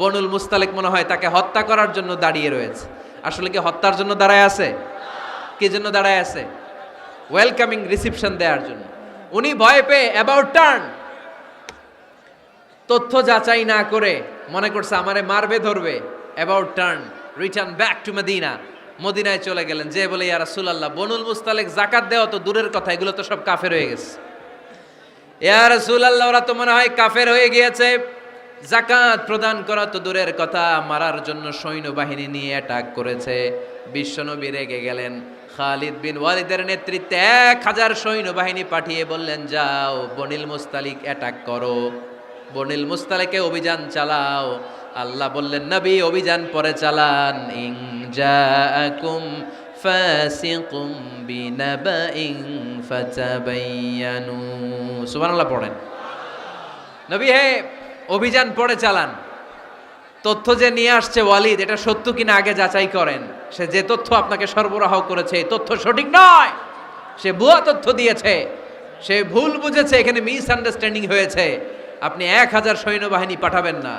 Speaker 1: বনুল মুস্তালিক মনে হয় তাকে হত্যা করার জন্য দাঁড়িয়ে রয়েছে। আসলে কি হত্যার জন্য দাঁড়ায় আছে? কি জন্য দাঁড়ায় আছে? ওয়েলকামিং রিসিপশন দেওয়ার জন্য। উনি ভয় পেয়ে অ্যাবাউট টার্ন, তথ্য যাচাই না করে মনে করছে আমারে মারবে, ধরবে, about turn, return back to Madina. মদিনায় চলে গেলেন, যে বলে, ইয়া রাসূলুল্লাহ, বনুল মুস্তালিক যাকাত দেওয়া তো দূরের কথা, এগুলো তো সব কাফের হয়ে গেছে। ইয়া রাসূলুল্লাহ, ওরা তো মনে হয় কাফের হয়ে গিয়েছে, যাকাত প্রদান করা তো দূরের কথা, মারার জন্য সৈন্যবাহিনী নিয়ে অ্যাটাক করেছে। বিশ্বনবী রেগে গেলেন। খালিদ বিন ওয়ালিদের নেতৃত্বে 1000 সৈন্যবাহিনী পাঠিয়ে বললেন, যাও বনুল মুস্তালিক অ্যাটাক করো, বনুল মুস্তালিকে অভিযান চালাও। আল্লাহ বললেন, নবী অভিযান পরে চালান। ইন জাআকুম ফাসিকুম বিনাবাইন ফাতাবায়ানু। সুবহানাল্লাহ পড়েন। নবী হে, অভিযান পরে চালান। তথ্য যে নিয়ে আসছে ওয়ালিদ, এটা সত্য কিনা আগে যাচাই করেন। সে যে তথ্য আপনাকে সরবরাহ করেছে, এই তথ্য সঠিক নয়, সে ভুয়া তথ্য দিয়েছে, সে ভুল বুঝেছে, এখানে মিস আন্ডারস্ট্যান্ডিং হয়েছে। আপনি 1000 সৈন্যবাহিনী পাঠাবেন না।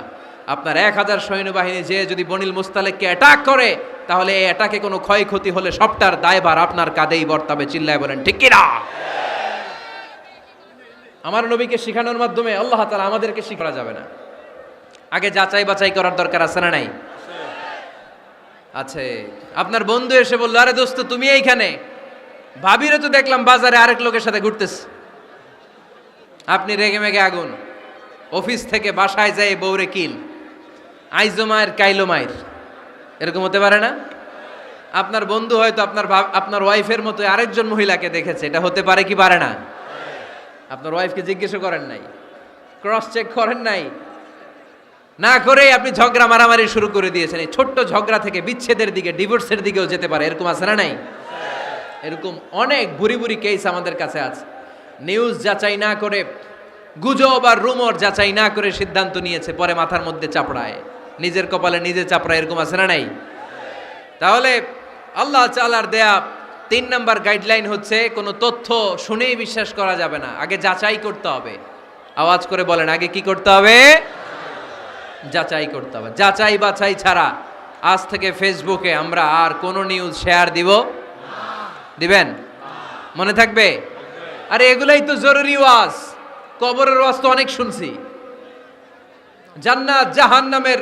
Speaker 1: আপনার 1000 সৈন্যবাহিনী যে যদি বনুল মুস্তালিককে অ্যাটাক করে, তাহলে এই অ্যাটাকে কোনো ক্ষয়ক্ষতি হলে সবটার দায়ভার আপনার কাঁধেই বর্তাবে। চিল্লায় বলেন ঠিক কিনা? আমার নবীকে শিখানোর মাধ্যমে আল্লাহ তাআলা আমাদেরকে শিখা যাবে না। আগে যাচাই বাছাই করার দরকার আছে না নাই? আছে। আপনার বন্ধু এসে বলল, আরে দোস্ত তুমি এইখানে, ভাবিরে তো দেখলাম বাজারে আরেক লোকের সাথে ঘুরতেছে, আপনি রেগে মেগে আগুন, অফিস থেকে বাসায় যায় বউরে কিল, আইজো মায়ের কাইলো মায়ের, এরকম হতে পারে না? আপনার বন্ধু হয়তো আপনার ওয়াইফের মতো আরেকজন মহিলাকে দেখেছে, এটা হতে পারে কি পারে না? আপনার ওয়াইফকে জিজ্ঞেস করেন নাই, ক্রস চেক করেন নাই, না করে আপনি ঝগড়া মারামারি শুরু করে দিয়েছেন। এই ছোট্ট ঝগড়া থেকে বিচ্ছেদের দিকে, ডিভোর্সের দিকেও যেতে পারে, এরকম আছে না নাই? এরকম অনেক বুড়ি বুড়ি কেস আমাদের কাছে আছে। নিউজ যাচাই না করে, গুজব আর রুমর যাচাই না করে সিদ্ধান্ত নিয়েছে, পরে মাথার মধ্যে চাপড়ায়, নিজের কপালে নিজে চাপড়ায়, এরকম আছে না নাই? তাহলে আল্লাহ তাআলার দেয়া 3 নাম্বার গাইডলাইন হচ্ছে, কোনো তথ্য শুনেই বিশ্বাস করা যাবে না, আগে যাচাই করতে হবে। আওয়াজ করে বলেন, আগে কি করতে হবে? যাচাই করতে হবে। যাচাই বাছাই ছাড়া আজ থেকে ফেসবুকে আমরা আর কোনো নিউজ শেয়ার দিব? দিবেন? মনে থাকবে? আরে এগুলাই তো জরুরি ওয়াজ। কবরের ওয়াজ তো অনেক শুনছি, জান্নাত জাহান্নামের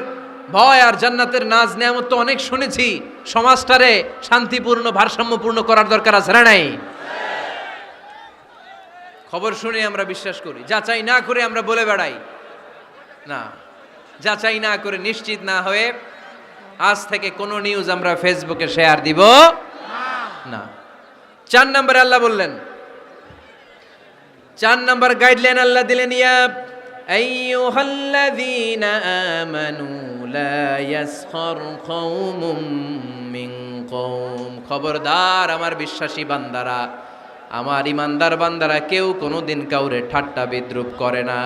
Speaker 1: ভয় আর জান্নাতের নাজ নেয়ামত তো অনেক শুনেছি। সমাজটারে শান্তিপূর্ণ ভারসাম্যপূর্ণ করার দরকার আছে না নাই? খবর শুনে আমরা বিশ্বাস করি, যাচাই না করে আমরা বলে বেড়াই না। যাচাই না করে, নিশ্চিত না হয়ে আজ থেকে কোনো নিউজ আমরা ফেসবুকে শেয়ার দিব না। 4 নম্বরে আল্লাহ বললেন, 4 নম্বর গাইডলাইন আল্লাহ দিলেন, ইয়া আইয়ুহাল্লাযীনা আমানু লা ইয়াসখার কওমুম মিন কওম। খবরদার আমার বিশ্বাসী বান্দারা, আমার ইমানদার বান্দারা, কেউ কোনোদিন কাউরে ঠাট্টা বিদ্রুপ করে না।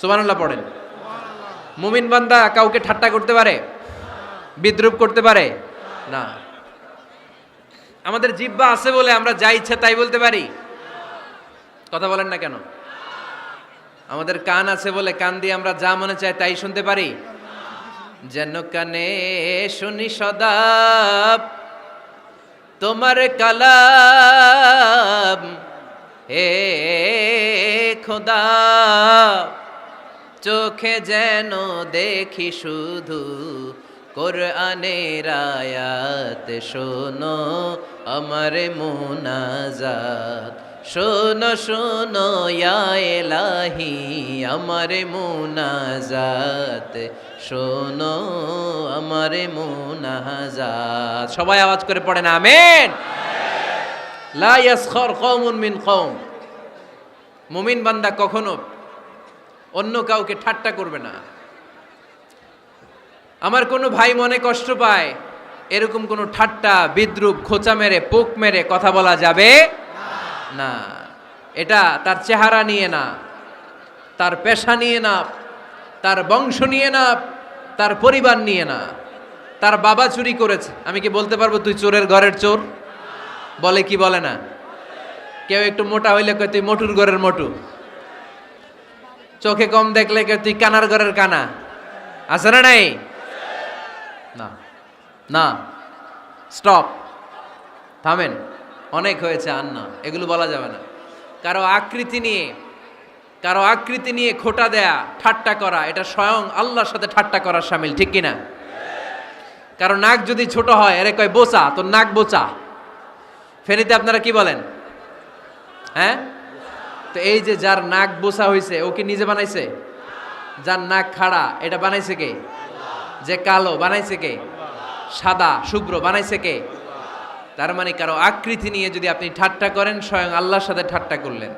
Speaker 1: সুবহানাল্লাহ পড়েন। মুমিন বান্দা কাউকে ঠাট্টা করতে পারে? বিদ্রুপ করতে পারে না। আমাদের জিহ্বা আছে বলে আমরা যা ইচ্ছা তাই বলতে পারি? কথা বলেন না কেন? আমাদের কান আছে বলে কান দিয়ে আমরা যা মনে চাই তাই শুনতে পারি? যেন কানে শুনি সদা তোমার কালাম, হে খোদা, চোখে যেন দেখি শুধু কোরআনের আয়াত, শোনো আমার মুনাজাত, শোনো শোনো ইয়া ইলাহি আমার মুনাজাত, শোনো আমার মুনাজাত। সবাই আওয়াজ করে পড়েন আমিন। লা ইয়াসখার কওমুন মিন কওম। মুমিন বান্দা কখনো অন্য কাউকে ঠাট্টা করবে না। আমার কোনো ভাই মনে কষ্ট পায়, এরকম কোনো ঠাট্টা বিদ্রুপ খোঁচা মেরে পোক মেরে কথা বলা যাবে না। এটা তার চেহারা নিয়ে না, তার পেশা নিয়ে না, তার বংশ নিয়ে না, তার পরিবার নিয়ে না। তার বাবা চুরি করেছে, আমি কি বলতে পারবো তুই চোরের ঘরের চোর? বলে কি বলে না? কেউ একটু মোটা হইলে কয় তুই মোটুর ঘরের মোটু, চোখে কম দেখলে কেউ তুই কানার ঘরের কানা। আছে না নাই? না না, স্টপ, থামেন, অনেক হয়েছে, আর না, এগুলো বলা যাবে না। কারো আকৃতি নিয়ে খোটা দেয়া, ঠাট্টা করা, এটা স্বয়ং আল্লাহর সাথে ঠাট্টা করার শামিল, ঠিক কিনা? কারো নাক যদি ছোট হয়, এরে কয় বোচা, তোর নাক বোচা। ফেনীতে আপনারা কি বলেন? হ্যাঁ, তো এই যে যার নাক বোচা হয়েছে, ও কি নিজে বানাইছে? যার নাক খাড়া, এটা বানাইছে কে? যে কালো, বানাইছে কে? সাদা শুভ্র, বানাইছে কে? তার মানে কারো আকৃতি নিয়ে যদি আপনি ঠাট্টা করেন, স্বয়ং আল্লাহর সাথে ঠাট্টা করলেন।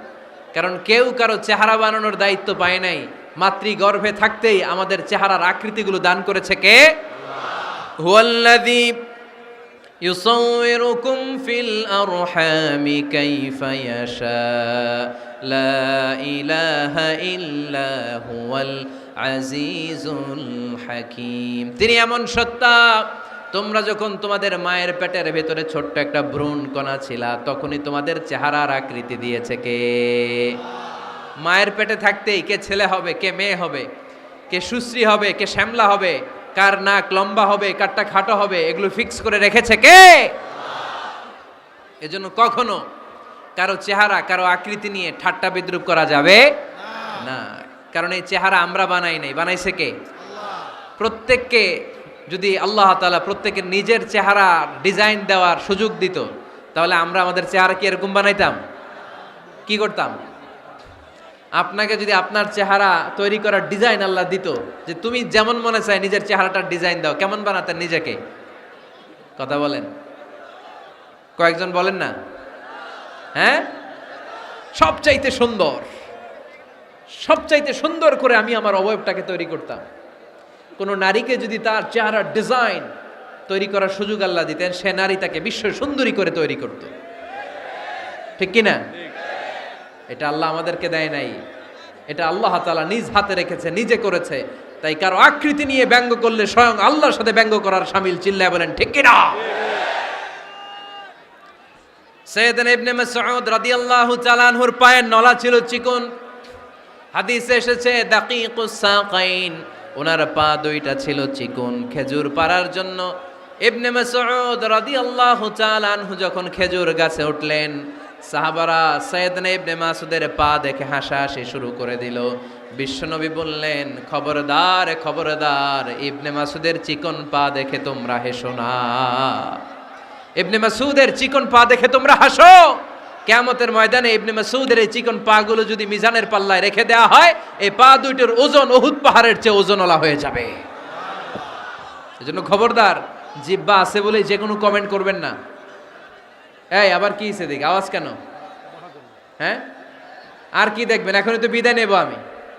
Speaker 1: কারণ কেউ কারো চেহারা বানানোর দায়িত্ব পায় নাই। মাতৃগর্ভে থাকতেই আমাদের চেহারার আকৃতিগুলো দান করেছে কে? হুয়াল্লাযী ইউসাউইরুকুম ফিল আরহামি কাইফা ইয়াশা লা ইলাহা ইল্লা হুয়াল আজিজুল হাকীম। তিনি এমন সত্তা, তোমরা যখন তোমাদের মায়ের পেটের ভেতরে ছোট্ট একটা ভ্রূণ কণা ছিলা, তখনই তোমাদের চেহারার আকৃতি দিয়েছে কে? মায়ের পেটে থাকতেই কে ছেলে হবে, কে মেয়ে হবে, কে সুশ্রী হবে, কে শ্যামলা হবে, কার নাক লম্বা হবে, কারটা খাটো হবে, এগুলো ফিক্স করে রেখেছে কে? এজন্য কখনো কারো চেহারা, কারো আকৃতি নিয়ে ঠাট্টা বিদ্রুপ করা যাবে না। কারণ এই চেহারা আমরা বানাই নাই, বানাইছে কে? প্রত্যেককে যদি আল্লাহ তাআলা প্রত্যেকের নিজের চেহারা ডিজাইন দেওয়ার সুযোগ দিত, তাহলে আমরা আমাদের চেহারা কি এরকম বানাইতাম? কি করতাম? আপনাকে যদি আপনার চেহারা তৈরি করার ডিজাইন আল্লাহ দিত, যে তুমি যেমন মনে চাই নিজের চেহারাটার ডিজাইন দাও, কেমন বানাতেন নিজেকে? কথা বলেন, কয়েকজন বলেন না? হ্যাঁ, সবচাইতে সুন্দর, সবচাইতে সুন্দর করে আমি আমার অবয়বটাকে তৈরি করতাম। কোন নারীকে যদি তার চেহারার ডিজাইন তৈরি করার সুযোগ আল্লাহ দিতেন, সে নারী তাকে বিশ্ব সুন্দরী করে তৈরি করত। ঠিক কিনা? এটা আল্লাহ আমাদেরকে দেয় নাই, এটা আল্লাহ তাআলা নিজ হাতে রেখেছে, নিজে করেছে। তাই কারো আকৃতি নিয়ে ব্যঙ্গ করলে স্বয়ং আল্লাহর সাথে ব্যঙ্গ করার শামিল। চিল্লায় বলেন ঠিক কিনা? সাইয়েদনা ইবনে মাসউদ রাদিয়াল্লাহু তাআলা আনহুর পায়ের নলা ছিল চিকন। হাদিসে এসেছে দাকিকুস সাকাইন, ওনার পা দুইটা ছিল চিকন। খেজুর পাড়ার জন্য ইবনে মাসউদ রাদিয়াল্লাহু তাআলা আনহু যখন খেজুর গাছে উঠলেন, সাহাবারা সাইয়েদনা ইবনে মাসউদের পা দেখে হাসাহাসি শুরু করে দিল। বিশ্বনবী বললেন, খবরদার খবরদার, ইবনে মাসউদের চিকন পা দেখে তোমরা হেসো না। ইবনে মাসউদের চিকন পা দেখে তোমরা হাসো। কিয়ামতের ময়দানে ইবনে মাসউদের এই চিকন পা গুলো যদি মিজানের পাল্লায় রেখে দেওয়া হয়, এই পা দুইটার ওজন উহুদ পাহাড়ের চেয়ে ওজনওয়ালা হয়ে যাবে। এজন্য খবরদার, জিহ্বা আছে বলে যে কোনো কমেন্ট করবেন না। এই আবার কি হইছে দেখ, আওয়াজ কেন? হ্যাঁ, আর কি দেখবেন? এখনই তো বিদায় নেব আমি,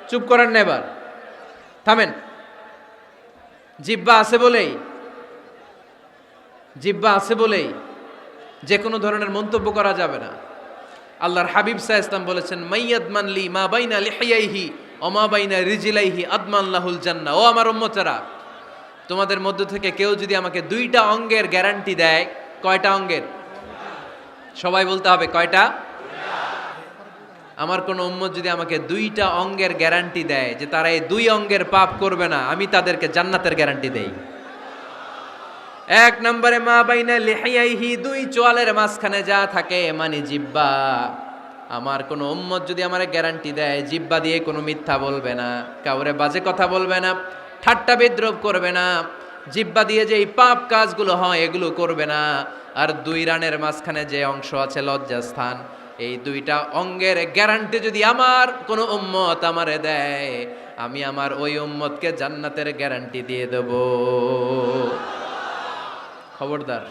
Speaker 1: চুপ করেন না, এবার থামেন। জিহ্বা আছে বলেই, জিহ্বা আছে বলেই যে কোনো ধরনের মন্তব্য করা যাবে না। আল্লাহর হাবিব সাল্লাল্লাহু আলাইহি ওয়াসাল্লাম বলেছেন, মাইয়াদমান লি মা বাইনা লিহিয়াইহি ওয়া মা বাইনা রিজলাইহি আদমান লাহুল জান্নাহ। ও আমার উম্মতেরা, তোমাদের মধ্য থেকে কেউ যদি আমাকে দুইটা অঙ্গের গ্যারান্টি দেয়, কয়টা অঙ্গের? সবাই বলতে হবে, কয়টা? আমার কোন উম্মত যদি আমাকে দুইটা অঙ্গের গ্যারান্টি দেয় যে তারা এই দুই অঙ্গের পাপ করবে না, আমি তাদেরকে জান্নাতের গ্যারান্টি দেই। এক নম্বরে মা বাইনা লিহিয়াইহি, দুই চোয়ালের মাঝখানে যা থাকে মানে জিহ্বা। আমার কোন উম্মত যদি আমার গ্যারান্টি দেয় জিহ্বা দিয়ে কোনো মিথ্যা বলবে না, কাউরে বাজে কথা বলবে না, ঠাট্টা বিদ্রূপ করবে না, জিহ্বা দিয়ে যে এই পাপ কাজগুলো হয় এগুলো করবে না। আর দুই রানের মাঝখানে যে অংশ আছে লজ্জাস্থান, এই দুইটা অঙ্গের গ্যারান্টি যদি আমার কোনো উম্মত আমারে দেয়, আমি আমার ওই উম্মতকে জান্নাতের গ্যারান্টি দিয়ে দেব। খবরদার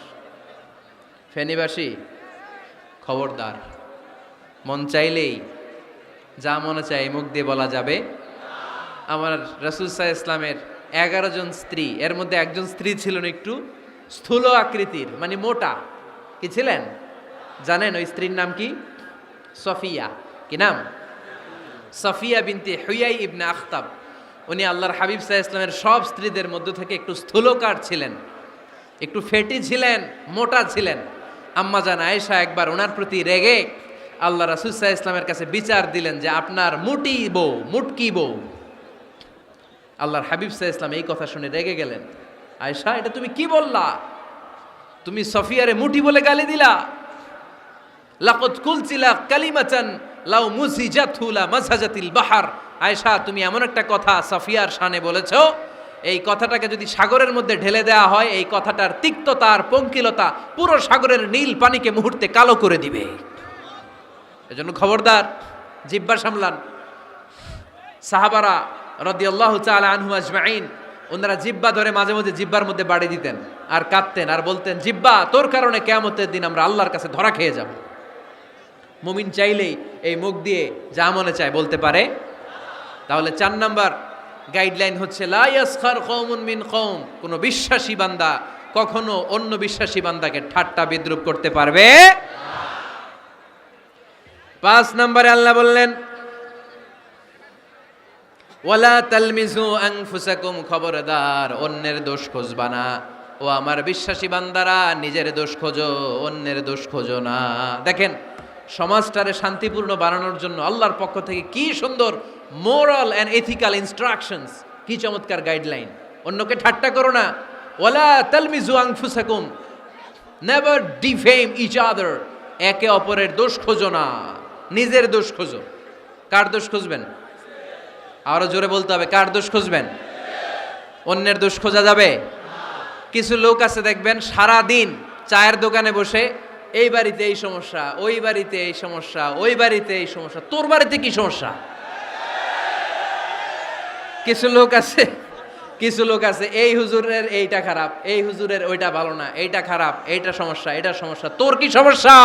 Speaker 1: ফেনীবাসী, খবরদার। মন চাইলেই যা মনে চাই মুখ দিয়ে বলা যাবে। আমার রাসূল সাল্লাল্লাহু আলাইহি ইসলামের 11 জন স্ত্রী, এর মধ্যে একজন স্ত্রী ছিলেন একটু স্থূল আকৃতির, মানে মোটা। কি ছিলেন জানেন? ওই স্ত্রীর নাম কি? সফিয়া। কি নাম? সফিয়া বিনতে হুয়াই ইবনে আখতাব। উনি আল্লাহর হাবিব সাল্লাল্লাহু আলাইহি ইসলামের সব স্ত্রীদের মধ্য থেকে একটু স্থূলকার ছিলেন, একটু ফেটি ছিলেন, মোটা ছিলেন। আম্মা জান আয়েশা একবার ওনার প্রতি রেগে আল্লাহ রাসূল সাল্লাল্লাহু আলাইহি ইসলামের কাছে বিচার দিলেন যে আপনার মুটি বউ, মুটকি বউ। আল্লাহর হাবিব সাল্লাল্লাহু আলাইহি ইসলাম এই কথা শুনে রেগে গেলেন। আয়েশা, এটা তুমি কি বললা? তুমি সফিয়ারে মুটি বলে গালি দিলা। লাকাদ কুলতিলা কালিমাতান লাউ মুসিজাতহু লা মাসাজাতিল বাহর। আয়েশা, তুমি এমন একটা কথা সফিয়ার শানে বলেছো, এই কথাটাকে যদি সাগরের মধ্যে ঢেলে দেওয়া হয়, এই কথাটার তিক্ততা আর পঙ্কিলতা পুরো সাগরের নীল পানিকে মুহূর্তে কালো করে দিবে। এজন্য খবরদার, জিহ্বা সামলান। সাহাবারা রাদিয়াল্লাহু তাআলা আনহু আজমাইন, ওনারা জিহ্বা ধরে মাঝে মাঝে জিহ্বার মধ্যে বাড়ি দিতেন আর কাঁদতেন আর বলতেন, জিহ্বা, তোর কারণে কিয়ামতের দিন আমরা আল্লাহর কাছে ধরা খেয়ে যাব। মুমিন চাইলেই এই মুখ দিয়ে যা মনে চায় বলতে পারে। তাহলে 4 নাম্বার গাইডলাইন হচ্ছে, লা ইয়াসখার কওমুন মিন কওম, কোন বিশ্বাসী বান্দা কখনো অন্য বিশ্বাসী বান্দাকে ঠাট্টা বিদ্রূপ করতে পারবে না। 5 নম্বরে আল্লাহ বললেন, ওয়ালা তালমিজু আনফুসাকুম, খবরদার অন্যের দোষ খুঁজবা না। ও আমার বিশ্বাসী বান্দারা, নিজের দোষ খোঁজো, অন্যের দোষ খোঁজো না। দেখেন, সমাজটারে শান্তিপূর্ণ বানানোর জন্য আল্লাহর পক্ষ থেকে কি সুন্দর মোরাল অ্যান্ড এথিক্যাল ইনস্ট্রাকশনস, কি চমৎকার গাইডলাইন। অন্যকে ঠাট্টা করো না। ওয়ালা তালমিজু আনফুসাকুম, নেভার ডিফেম ইচ আদার, একে অপরের দোষ খোঁজো না, নিজের দোষ খোঁজো। কার দোষ খুঁজবেন? আরো জোরে বলতে হবে, কার দোষ খুঁজবেন? অন্যের দোষ খোঁজা যাবে? কিছু লোক আছে দেখবেন সারা দিন চায়ের দোকানে বসে এই বাড়িতে এই সমস্যা, ওই বাড়িতে এই সমস্যা, ওই বাড়িতে এই সমস্যা। তোর বাড়িতে কি সমস্যা? কিছু লোক আছে এই হুজুরের এইটা খারাপ, এই হুজুরের ওইটা ভালো না, এইটা খারাপ, এইটা সমস্যা, এটা সমস্যা। তোর কি সমস্যা?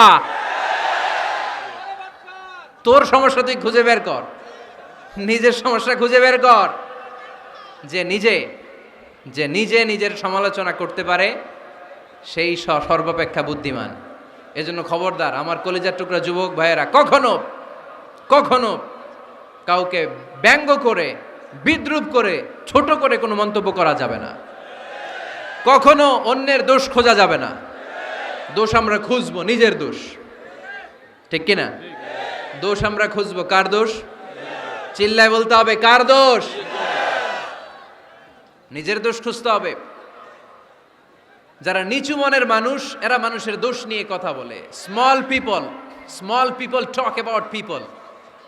Speaker 1: তোর সমস্যা তুই খুঁজে বের কর, নিজের সমস্যা খুঁজে বের কর। যে নিজে নিজের সমালোচনা করতে পারে সেই সর্বাপেক্ষা বুদ্ধিমান। এজন্য খবরদার আমার কলিজার টুকরা যুবক ভাইয়েরা, কখনো কাউকে ব্যঙ্গ করে, বিদ্রূপ করে, ছোট করে কোনো মন্তব্য করা যাবে না। কখনো অন্যের দোষ খোঁজা যাবে না। দোষ আমরা খুঁজবো, নিজের দোষ, ঠিক কিনা? দোষ আমরা খুঁজবো, কার দোষ? চিল্লায় বলতে হবে, কার দোষ? নিজের দোষ খুঁজতে হবে। যারা নিচু মনের মানুষ, এরা মানুষের দোষ নিয়ে কথা বলে। Small people talk about people,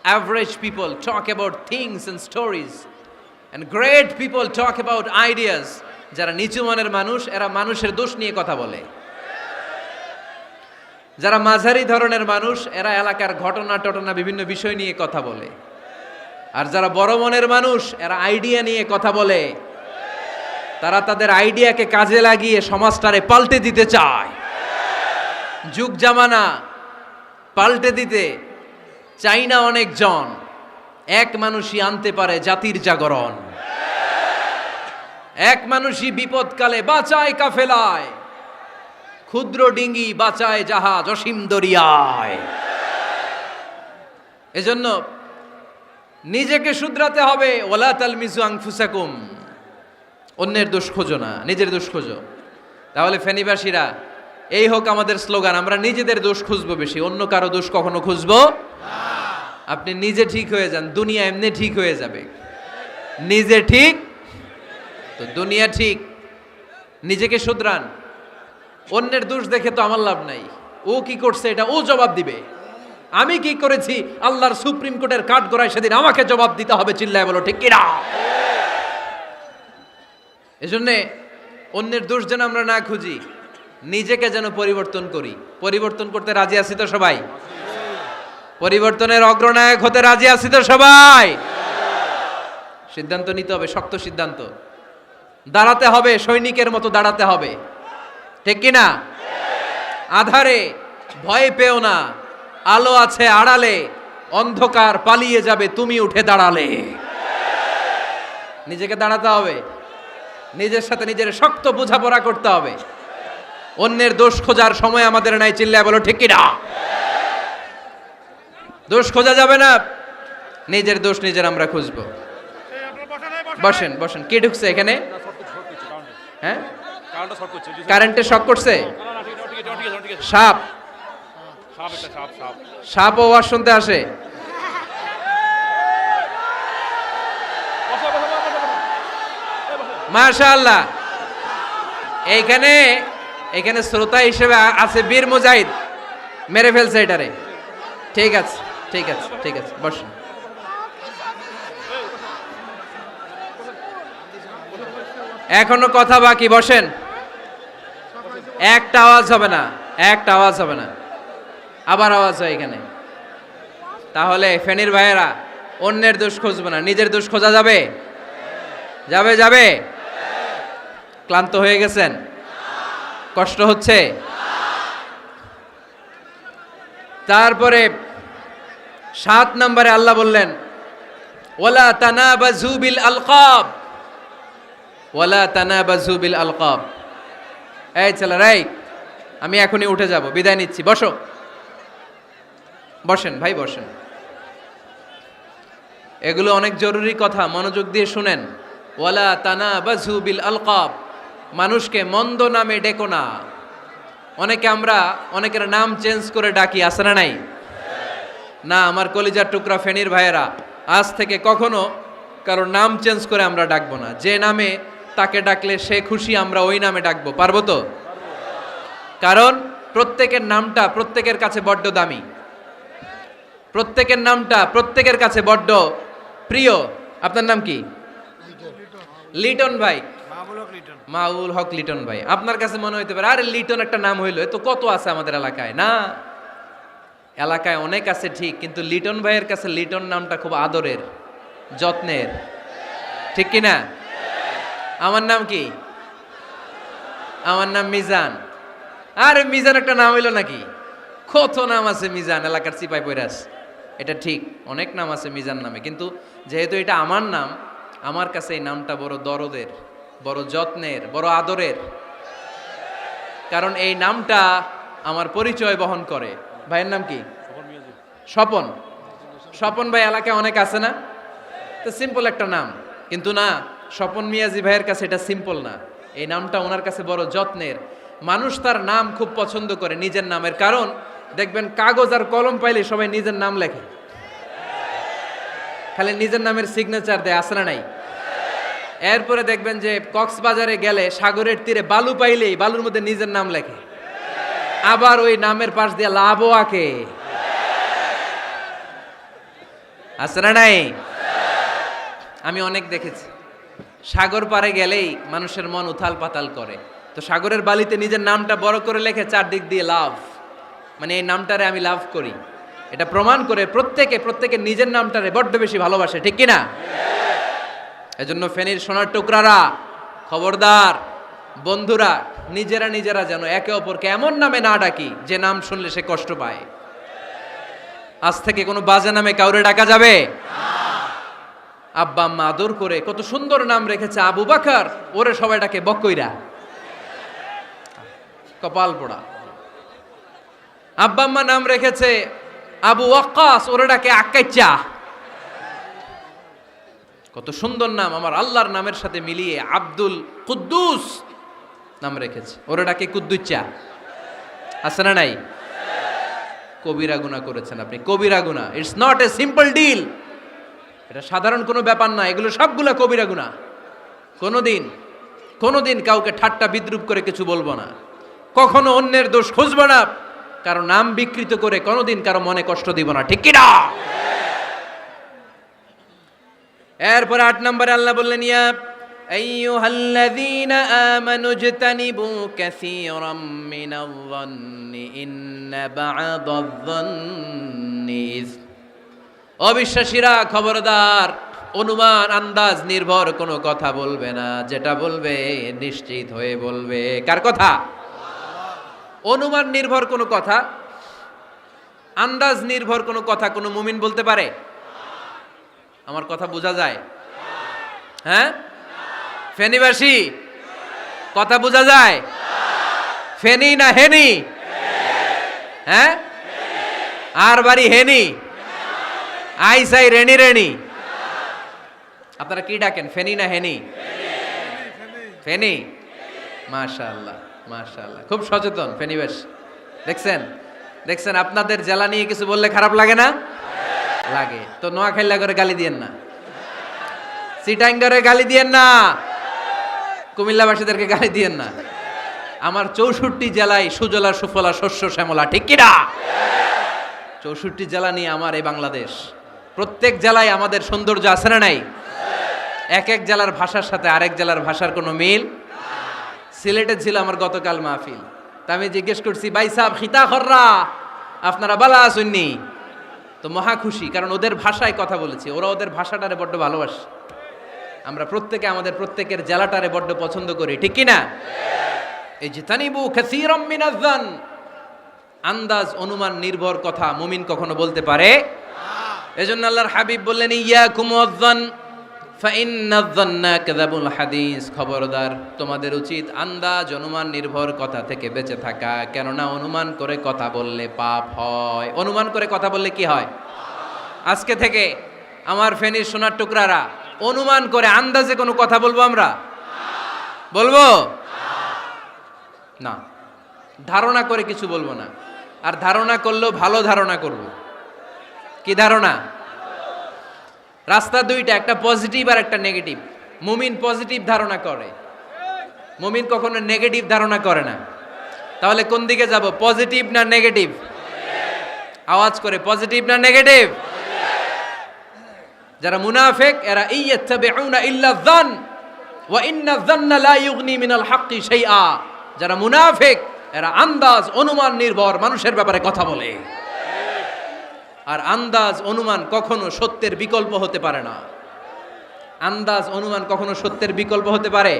Speaker 1: average people talk about things and stories, and great people talk about ideas. যারা নিচু মনের মানুষ, এরা মানুষের দোষ নিয়ে কথা বলে। যারা মাঝারি ধরনের মানুষ, এরা এলাকার ঘটনা বিভিন্ন বিষয় নিয়ে কথা বলে। আর যারা বড় মনের মানুষ, এরা আইডিয়া নিয়ে কথা বলে। তারা তাদের আইডিয়াকে কাজে লাগিয়ে সমাজটারে পাল্টে দিতে চায়। যুগ জামানা পাল্টে দিতে চাই না অনেকজন, এক মানুষই আনতে পারে জাতির জাগরণ। এক মানুষই বিপদকালে বাঁচায় কাফেলায়, ক্ষুদ্র ডিঙ্গি বাঁচায় জাহাজ অসীম দরিয়ায়। এজন্য নিজেকে শুধরাতে হবে। ওয়ালা তালমিজু আনফুসাকুম, অন্যের দোষ খোঁজো না, নিজের দোষ খোঁজো। তাহলে ফেনীবাসীরা, এই হোক আমাদের স্লোগান, আমরা নিজেদের দোষ খুঁজবো বেশি, অন্য কারো দোষ কখনো খুঁজবো না। আপনি নিজে ঠিক হয়ে যান, দুনিয়া এমনি ঠিক হয়ে যাবে। নিজে ঠিক তো দুনিয়া ঠিক। নিজেকে শুধরান। অন্যের দোষ দেখে তো আমার লাভ নাই। ও কি করছে এটা ও জবাব দিবে, আমি কি করেছি আল্লাহর সুপ্রিম কোর্টের কাঠগড়ায় সেদিন আমাকে জবাব দিতে হবে। চিল্লায় বলো ঠিক কিনা? এজন্যে অন্যের দোষ যেন আমরা না খুঁজি, নিজেকে যেন পরিবর্তন করি। পরিবর্তন করতে রাজি আছি তো সবাই? পরিবর্তনের অগ্রনায়ক হতে রাজি আছি তো সবাই? সিদ্ধান্ত নিতে হবে, শক্ত সিদ্ধান্ত। দাঁড়াতে হবে, সৈনিকের মতো দাঁড়াতে হবে, ঠিক কিনা? আধারে ভয় পেও না, আলো আছে আড়ালে, অন্ধকার পালিয়ে যাবে তুমি উঠে দাঁড়ালে। নিজেকে দাঁড়াতে হবে, নিজের সাথে নিজের শক্ত বোঝাপড়া করতে হবে। অন্যের দোষ খোঁজার সময় আমাদের নাই। চিল্লায় বলো ঠিক কিনা? দোষ খোঁজা যাবে না, নিজের দোষ নিজের আমরা খুঁজবো। বসেন বসেন। কে ঢুকছে এখানে? হ্যাঁ, কারেন্টে শক করছে। সাপ, সাপ আওয়াজ শুনতে আসে। মাশাআল্লাহ। এইখানে শ্রোতা হিসেবে আছে বীর মুজাহিদ, মেরে ফেলছে এটারে। ঠিক আছে ঠিক আছে ঠিক আছে, বসেন। এখনো কথা বাকি, বসেন। একটা আওয়াজ হবে না, একটা আওয়াজ হবে না। আবার আওয়াজ হয় এখানে। তাহলে ফেনীর ভাইয়েরা, অন্যের দোষ খুঁজবো না, নিজের দোষ খোঁজা যাবে? যাবে যাবে? ক্লান্ত হয়ে গেছেন? কষ্ট হচ্ছে? তারপরে 7 নম্বরে আল্লাহ বললেন, ওয়ালা তানাবাজু বিল আলকাব, ওয়ালা তানাবাজু বিল আলকাব। এই ছেলেরা, আমি এখনই উঠে যাব, বিদায় নিচ্ছি, বসো। বসেন ভাই, বসেন। এগুলো অনেক জরুরি কথা, মনোযোগ দিয়ে শুনেন। ওয়ালা তানাবাজু বিল আলকাব, মানুষকে মন্দ নামে ডেকো না। অনেকের নাম চেঞ্জ করে ডাকি, আছে না নাই? না, আমার কলিজার টুকরা ফেনীর ভাইয়েরা, আজ থেকে কখনো কারোর নাম চেঞ্জ করে আমরা ডাকবো না। যে নামে তাকে ডাকলে সে খুশি, আমরা ওই নামে ডাকবো। পারবো তো? কারণ প্রত্যেকের নামটা প্রত্যেকের কাছে বড্ড দামি, প্রত্যেকের নামটা প্রত্যেকের কাছে বড্ড প্রিয়। আপনার নাম কি? লিটন ভাই। মাহবুবুল হক লিটন ভাই। আপনার কাছে মনে হইতে পারে আরে লিটন একটা নাম হইলো, এ তো কত আছে আমাদের এলাকায়। না, এলাকায় অনেক আছে ঠিক, কিন্তু লিটন ভাইয়ের কাছে লিটন নামটা খুব আদরের, যত্নের, ঠিক কি না? আমার নাম কি? আমার নাম মিজান। আরে মিজান একটা নাম হইলো নাকি? কত নাম আছে মিজান, এলাকার চিপাই পয়রাস। এটা ঠিক, অনেক নাম আছে মিজান নামে, কিন্তু যেহেতু এটা আমার নাম, আমার কাছে এই নামটা বড় দরদের, বড় যত্নের, বড় আদরের। কারণ এই নামটা আমার পরিচয় বহন করে। ভাইয়ের নাম কি? স্বপন। স্বপন ভাই এলাকায় অনেক আছে না? তো সিম্পল একটা নাম, কিন্তু না, স্বপন মিয়াজি ভাইয়ের কাছে এটা সিম্পল না, এই নামটা ওনার কাছে বড় যত্নের। মানুষ তার নাম খুব পছন্দ করে, নিজের নামের। কারণ দেখবেন কাগজ আর কলম পাইলে সবাই নিজের নাম লেখে, খালি নিজের নামের সিগনেচার দেয়, আছে না নাই? এরপরে দেখবেন যে কক্সবাজারে গেলে সাগরের তীরে বালু পাইলেই বালুর মধ্যে নিজের নাম লেখে, আবার ওই নামের পাশ দিয়ে লাভও আঁকে, আছে না নাই? আমি অনেক দেখেছি, সাগর পারে গেলেই মানুষের মন উথাল পাতাল করে, তো সাগরের বালিতে নিজের নামটা বড় করে লেখে চারদিক দিয়ে লাভ, মানে এই নামটারে আমি লাভ করি। এটা প্রমাণ করে প্রত্যেকে নিজের নামটারে বড্ড বেশি ভালোবাসে, ঠিক কিনা? এজন্য ফেনীর সোনার টুকরারা, খবরদার বন্ধুরা, নিজেরা যেন একে অপরকে এমন নামে না ডাকি যে নাম শুনলে সে কষ্ট পায়। আজ থেকে কোনো বাজে নামে কাউরে ডাকা যাবে? আব্বা আম্মা আদর করে কত সুন্দর নাম রেখেছে, আবু বাকার, ওরে সবাই ডাকে বকইরা, কপাল পোড়া। আব্বা আম্মা নাম রেখেছে আবু ওয়াক্কাস, ওরে ডাকে আক্কাইচা। কত সুন্দর নাম আমার আল্লাহর নামের সাথে মিলিয়ে আব্দুল কুদ্দুস নাম রেখেছে, ওরে ডাকে কুদ্দুচ্চা, আছে না নাই? কবিরা গুনাহ করেছেন আপনি, কবিরা গুনাহ। It's not a simple deal, এটা সাধারণ কোনো ব্যাপার না, এগুলো সবগুলো কবিরা গুনাহ। কোনোদিন কাউকে ঠাট্টা বিদ্রুপ করে কিছু বলবো না, কখনো অন্যের দোষ খুঁজবো না, কারো নাম বিকৃত করে কোনোদিন কারো মনে কষ্ট দিব না, ঠিক কি না? এরপরে 8 নম্বরে আল্লাহ বললেন, ইয়া আইয়ুহাল্লাযীনা আমানু ইজতানিবু কাসীরাম মিনায-যন্নি ইন্না বা'দায-যন্নি ইস। অবিশ্বাসীরা খবরদার, অনুমান আন্দাজ নির্ভর কোনো কথা বলবে না, যেটা বলবে নিশ্চিত হয়ে বলবে। কার কথা? অনুমান নির্ভর কোনো কথা, আন্দাজ নির্ভর কোনো কথা কোনো মুমিন বলতে পারে? আমার কথা বোঝা যায়? হ্যাঁ, ফেনীবাসী কথা বোঝা যায়? ফেনী না হেনি? হ্যাঁ, আর বাড়ি হেনি, আইসাই রেনি। আপনারা কি ডাকেন, ফেনী না হেনি? ফেনী। মাশাআল্লাহ মাশাআল্লাহ, খুব সচেতন ফেনীবাসী। দেখছেন আপনাদের জেলা নিয়ে কিছু বললে খারাপ লাগে না? লাগে। তো নোয়াখালী করে গালি দিয়েন না, চিটাঙ্গারে গালি দিয়েন না, কুমিল্লাবাসীদেরকে গালি দিয়েন না। আমার 64 জেলায় সুজলা সুফলা শস্য শ্যামলা, ঠিক কিনা? 64 জেলা নিয়ে আমার এই বাংলাদেশ। প্রত্যেক জেলায় আমাদের সৌন্দর্য আছে না নাই? এক এক জেলার ভাষার সাথে আরেক জেলার ভাষার কোনো মিল। সিলেটে ছিল আমার গতকাল মাহফিল, তা আমি জিজ্ঞেস করছি, ভাই সাহেব খিতা খররা, আপনারা বালা আসুননি? তো মহা খুশি, কারণ ওদের ভাষায় কথা বলেছি, ওরা ওদের ভাষাটারে বড্ড ভালোবাসে। আমরা প্রত্যেকে আমাদের প্রত্যেকের জেলাটারে বড্ড পছন্দ করি, ঠিক কিনা? এই যে তানিবু কাসীরাম মিনায-যন, আন্দাজ অনুমান নির্ভর কথা মুমিন কখনো বলতে পারে? এজন্য আল্লাহর হাবিব বললেন, ইয়াকুম ওয়ায-যন ফাইন্নায-যন্না কাযাবুল হাদিস। খবরদার, তোমাদের উচিত আন্দাজ অনুমান নির্ভর কথা থেকে বেঁচে থাকা, কেননা অনুমান করে কথা বললে পাপ হয়। অনুমান করে কথা বললে কি হয়? আজকে থেকে আমার ফেনীর সোনার টুকরারা, অনুমান করে আন্দাজে কোনো কথা বলবো আমরা? বলবো না। ধারণা করে কিছু বলবো না, আর ধারণা করলেও ভালো ধারণা করব। কি ধারণা? রাস্তা দুইটা, একটা পজিটিভ আর একটা নেগেটিভ। মুমিন পজিটিভ ধারণা করে, মুমিন কখনো নেগেটিভ ধারণা করে না। তাহলে কোন দিকে যাব, পজিটিভ না নেগেটিভ? আওয়াজ করে, পজিটিভ না নেগেটিভ? যারা মুনাফিক এরা ইয়াত্তাবিউনা ইল্লা যন, ওয়া ইন্না যান্না লা ইউগনি মিনাল হাক্কি শাইআ, যারা মুনাফিক এরা আন্দাজ অনুমান নির্ভর মানুষের ব্যাপারে কথা বলে, আর আন্দাজ অনুমান কখনো সত্যের বিকল্প হতে পারে না। আন্দাজ অনুমান কখনো সত্যের বিকল্প হতে পারে?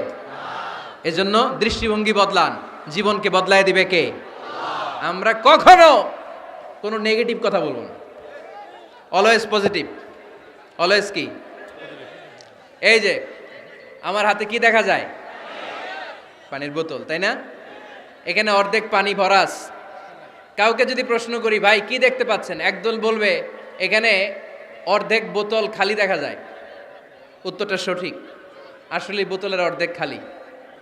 Speaker 1: এজন্য দৃষ্টিভঙ্গি বদলান, জীবনকে বদলায় দিবে কে? আমরা কখনো কোনো নেগেটিভ কথা বলবো না, অলওয়েজ পজিটিভ। অলওয়েজ কি? এই যে আমার হাতে কি দেখা যায়? পানির বোতল, তাই না? এখানে অর্ধেক পানি ভরাস। কাউকে যদি প্রশ্ন করি ভাই কি দেখতে পাচ্ছেন, একদল বলবে এখানে অর্ধেক বোতল খালি দেখা যায়। উত্তরটা সঠিক, আসলে বোতলের অর্ধেক খালি।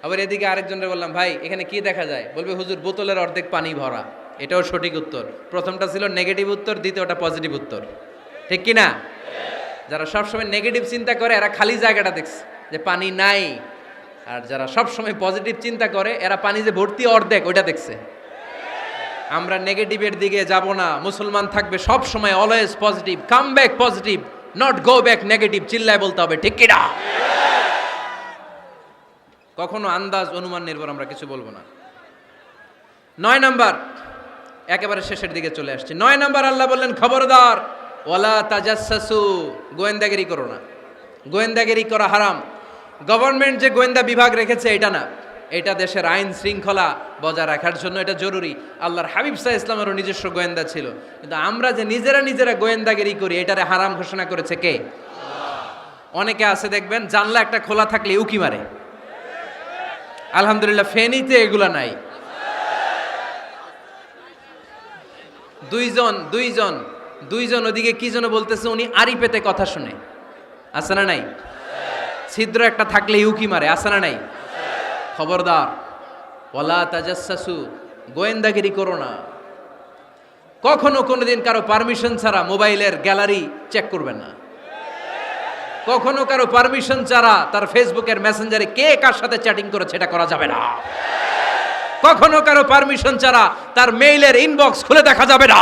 Speaker 1: আবার এদিকে আরেকজনের বললাম ভাই এখানে কি দেখা যায়, বলবে হুজুর বোতলের অর্ধেক পানি ভরা। এটাও সঠিক উত্তর। প্রথমটা ছিল নেগেটিভ উত্তর, দ্বিতীয়টা পজিটিভ উত্তর, ঠিক কি না? যারা সবসময় নেগেটিভ চিন্তা করে এরা খালি জায়গাটা দেখছে যে পানি নাই, আর যারা সবসময় পজিটিভ চিন্তা করে এরা পানি যে ভর্তি অর্ধেক ওইটা দেখছে। আমরা নেগেটিভের দিকে যাব না, মুসলমান থাকবে সব সময় always positive, come back positive, not go back negative. চিল্লায় বলতে হবে ঠিক কি না? কখনো আন্দাজ অনুমান নির্ভর আমরা কিছু বলবো না। 9 নাম্বার, একেবারে শেষের দিকে চলে আসছে। 9 নাম্বার আল্লাহ বললেন খবরদার, ওয়ালা তাজাসসু, গোয়েন্দাগিরি করো না। গোয়েন্দাগিরি করা হারাম। গভর্নমেন্ট যে গোয়েন্দা বিভাগ রেখেছে এটা না, এটা দেশের আইন শৃঙ্খলা বজায় রাখার জন্য এটা জরুরি। আল্লাহর হাবিব সাল্লাল্লাহু আলাইহি ওয়াসাল্লামেরও নিজস্ব গোয়েন্দা ছিল, কিন্তু আমরা যে নিজেরা গোয়েন্দাগিরি করি এটারে হারাম ঘোষণা করেছে কে? অনেকে আছে দেখবেন জানলা একটা খোলা থাকলে উকি মারে। আলহামদুলিল্লাহ ফেনীতে এগুলা নাই। দুইজন ওদিকে কি যেন বলতেছে, উনি আড়ি পেতে কথা শুনে, আছে না নাই? ছিদ্র একটা থাকলে উকি মারে, আছে না নাই? খবরদার, ওয়ালা তাজাসসু, গোয়েন্দাগিরি করো না। কখনো কোনোদিন কারো পারমিশন ছাড়া মোবাইলের গ্যালারি চেক করবেন না। কখনো কারো পারমিশন ছাড়া তার ফেসবুকের মেসেঞ্জারে কে কার সাথে চ্যাটিং করেছে এটা করা যাবে না। কখনো কারো পারমিশন ছাড়া তার মেইলের ইনবক্স খুলে দেখা যাবে না।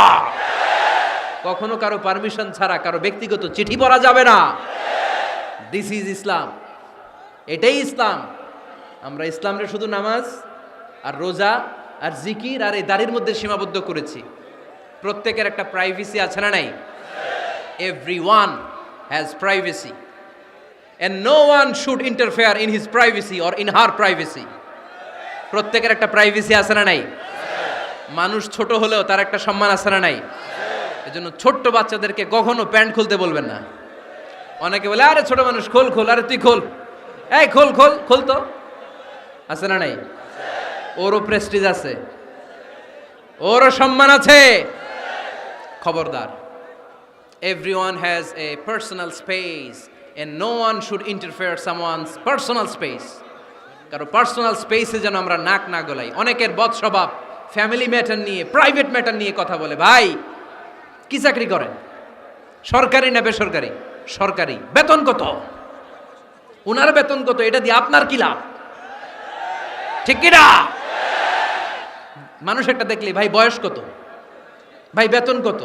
Speaker 1: কখনো কারো পারমিশন ছাড়া কারো ব্যক্তিগত চিঠি পড়া যাবে না। দিস ইজ ইসলাম, এটাই ইসলাম। আমরা ইসলামরে শুধু নামাজ আর রোজা আর জিকির আর এই দাড়ির মধ্যে সীমাবদ্ধ করেছি। প্রত্যেকের একটা প্রাইভেসি আছে না নাই? Everyone has privacy and no one should interfere in his privacy or in her privacy. প্রত্যেকের একটা প্রাইভেসি আছে না নাই? মানুষ ছোট হলেও তার একটা সম্মান আছে না নাই? এজন্য ছোট্ট বাচ্চাদেরকে কখনো প্যান্ট খুলতে বলবেন না। অনেকে বলে আরে ছোট মানুষ খোল, আরে তুই খোল, এই খোল তো, আছে না নাই? ওরও প্রেস্টিজ আছে, ওরও সম্মান আছে। খবরদার, everyone has a personal space and no one should interfere someone's personal space. কারো পার্সোনাল স্পেসে যেন আমরা নাক না গলাই। অনেকের বদ স্বভাব ফ্যামিলি ম্যাটার নিয়ে, প্রাইভেট ম্যাটার নিয়ে কথা বলে। ভাই কি চাকরি করেন, সরকারি না বেসরকারি? সরকারি। বেতন কত? উনার বেতন কত? এটা দিয়ে আপনার কি লাভ? ঠিক কি না? মানুষ একটা দেখলে ভাই বয়স কত, ভাই বেতন কত,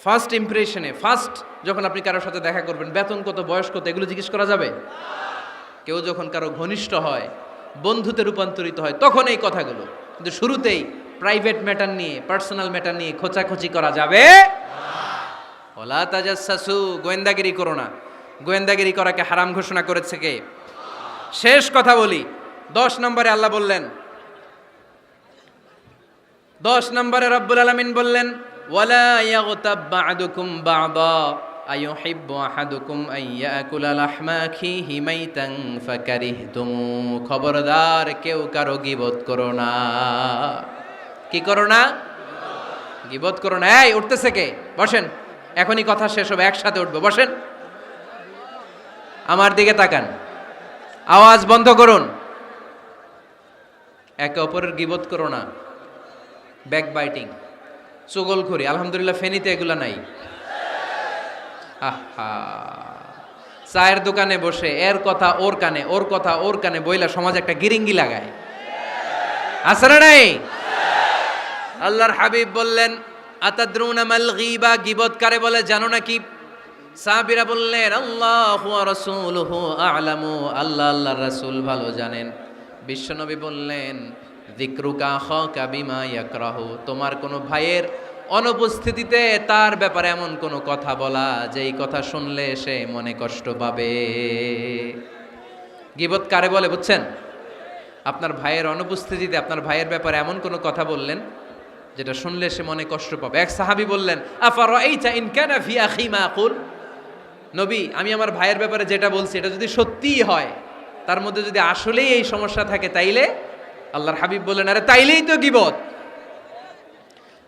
Speaker 1: ফার্স্ট ইমপ্রেশনে, ফার্স্ট যখন আপনি কারোর সাথে দেখা করবেন বেতন কত, বয়স কত, এগুলো জিজ্ঞেস করা যাবে? কেউ যখন কারো ঘনিষ্ঠ হয়, বন্ধুতে রূপান্তরিত হয়, তখন এই কথাগুলো। কিন্তু শুরুতেই প্রাইভেট ম্যাটার নিয়ে, পার্সোনাল ম্যাটার নিয়ে খোঁচাখুচি করা যাবে ওয়ালা তাজাসসু, গোয়েন্দাগিরি করো না। গোয়েন্দাগিরি করাকে হারাম ঘোষণা করেছে কে? শেষ কথা বলি, 10 নম্বরে আল্লাহ বললেন, 10 নম্বরে রব্বুল আলামিন বললেন ওয়ালা ইয়াগতাব বা'দুকুম বা'দা আইয়ুহিব্বু আহাদুকুম আইয়াকুলা লাহমা আখিহি মাইতান ফাকারিহতুম। খবরদার, কেউ কারো গীবত করো না। কি করো না? গীবত করো না। এই উঠতেছে কে? বসেন, এখনই কথা শেষ হবে, একসাথে উঠবো। বসেন, আমার দিকে তাকান, আওয়াজ বন্ধ করুন। একে অপরের গীবত করো না। ব্যাকবাইটিং, চুগলখড়ি, আলহামদুলিল্লাহ ফেনীতে এগুলা নাই। আহা, চায়ের দোকানে বসে এর কথা ওর কানে, ওর কথা ওর কানে বইলা সমাজ একটা গিরিঙ্গি লাগায়, আছে না নাই? আল্লাহর হাবিব বললেন আতাদরুনা মাল গীবা, গীবত কারে বলে জানো নাকি? সাহাবীরা বললেন আল্লাহু ওয়া রাসূলুহু আ'লামু, আল্লাহ আল্লাহর রাসূল ভালো জানেন। বিশ্বনবী বললেন যিকরুকা আখাকা বিমা ইয়াকরাহু, তোমার কোনো ভাইয়ের অনুপস্থিতিতে তার ব্যাপারে এমন কোনো কথা বলা যেই কথা শুনলে সে মনে কষ্ট পাবে। গীবত কারে বলে বুঝছেন? আপনার ভাইয়ের অনুপস্থিতিতে আপনার ভাইয়ের ব্যাপারে এমন কোনো কথা বললেন যেটা শুনলে সে মনে কষ্ট পাবে। এক সাহাবী বললেন আফারাইতা ইন কানা ফি আখি মা আকুল, নবী আমি আমার ভাইয়ের ব্যাপারে যেটা বলছি এটা যদি সত্যিই হয়, তার মধ্যে যদি আসলেই এই সমস্যা থাকে, তাইলে আল্লাহর হাবিব বললেন আরে তাইলেই তো গীবত।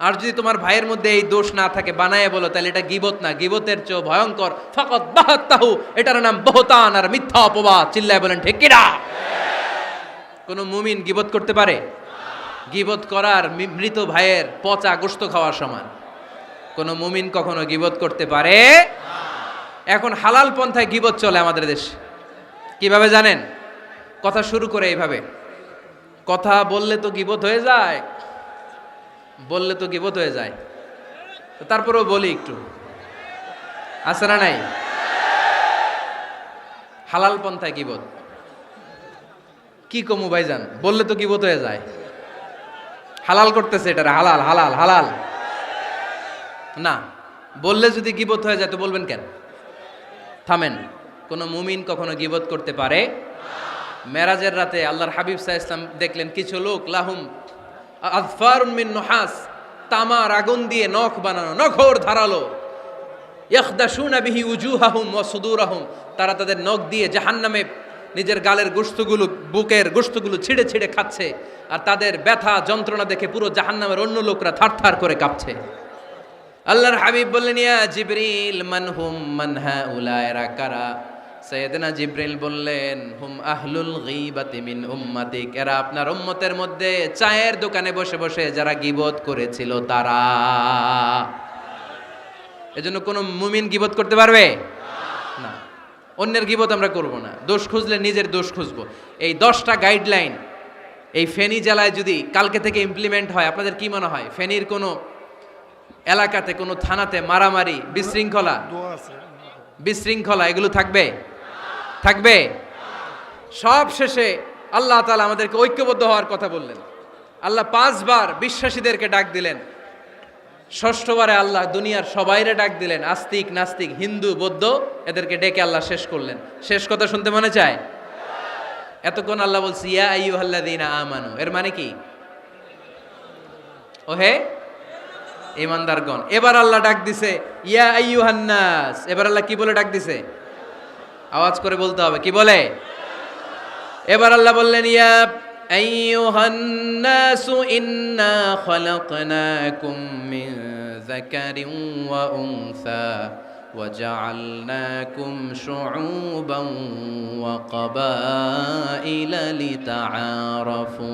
Speaker 1: আর যদি তোমার ভাইয়ের মধ্যে এই দোষ না থাকে বানায়ে বলো, তাহলে এটা গীবত না, গীবতের চেয়ে ভয়ঙ্কর ফাকাত বাহাত্তাহু, এটার নাম বহতান আর মিথ্যা অপবাদ। চিল্লায় বলেন ঠিক কিনা? কোন মুমিন গীবত করতে পারে? গীবত করার মৃত ভাইয়ের পচা গোশত খাওয়ার সমান। কোন মুমিন কখনো গীবত করতে পারে? এখন হালাল পন্থায় গীবত চলে আমাদের দেশে। কিভাবে জানেন? কথা শুরু করে এইভাবে, কথা বললে তো গীবত হয়ে যায়, বললে তো গীবত হয়ে যায়, তারপরেও বলি একটু, আছে না নাই? হালাল পন্থায় গীবত কি কমু ভাইজান, বললে তো গীবত হয়ে যায়। হালাল করতেছে এটা, হালাল হালাল হালাল না, বললে যদি গীবত হয়ে যায় তো বলবেন কেন? থামেন। কোন মুমিন কখনো গীবত করতে পারে? মেরাজের রাতে আল্লাহর হাবিব সাল্লাল্লাহু আলাইহি ওয়াসাল্লাম দেখলেন কিছু লোক লাহুম আযফারুন মিন নুহাস, তামার আগুন দিয়ে নখ বানানো, নখর ধারালো, ইয়াখদাশুনা বিহি উজুহাহুম ওয়া সুদুরাহুম, তারা তাদের নখ দিয়ে জাহান্নামে নিজের গালের গোশতগুলো, বুকের গোশতগুলো ছিঁড়ে ছিঁড়ে খাচ্ছে, আর তাদের ব্যথা যন্ত্রণা দেখে পুরো জাহান্নামের অন্য লোকরা থারথার করে কাঁপছে। আল্লাহর হাবিব বললেন ইয়া জিবরিল মান হুম মান হাউলা, এরা কারা? সাইয়েদনা জিবরিল বললেন হুম আহলুল গীবাতি মিন উম্মাতিক, এরা আপনার উম্মতের মধ্যে চায়ের দোকানে বসে বসে যারা গীবত করেছিল তারা। এজন্য কোন মুমিন গীবত করতে পারবে না। অন্যের গীবত আমরা করব না, দোষ খুঁজলে নিজের দোষ খুঁজবো। এই 10টা গাইডলাইন এই ফেনী জেলায় যদি কালকে থেকে ইমপ্লিমেন্ট হয়, আপনাদের কি মনে হয় ফেনীর কোনো এলাকাতে, কোনো থানাতে মারামারি, বিশৃঙ্খলা এগুলো থাকবে? থাকবে? সব শেষে আল্লাহ তাআলা আমাদেরকে ঐক্যবদ্ধ হওয়ার কথা বললেন। আল্লাহ 5 বার বিশ্বাসীদেরকে ডাক দিলেন, 6ঠবারে আল্লাহ দুনিয়ার সবাইরে ডাক দিলেন, আস্তিক নাস্তিক হিন্দু বৌদ্ধ এদেরকে ডেকে আল্লাহ শেষ করলেন। শেষ কথা শুনতে মনে চায়? এতক্ষণ আল্লাহ বলছে ইয়া আইয়ুহাল্লাযীনা আমানু, এর মানে কি? ওহে ঈমানদারগণ। এবার আল্লাহ ডাক দিছে ইয়া আইয়ুহান নাস, এবার আল্লাহ কি বলে ডাক দিছে? আওয়াজ করে বলতে হবে, কি বলে? এবার আল্লাহ বললেন ইয়া আইয়ুহান নাস ইন্না খালাকনাকুম মিন যাকারিন ওয়া উনসা ওয়া জাআলনাকুম শুউবান ওয়া ক্বাবাইলা লিতাআরাফু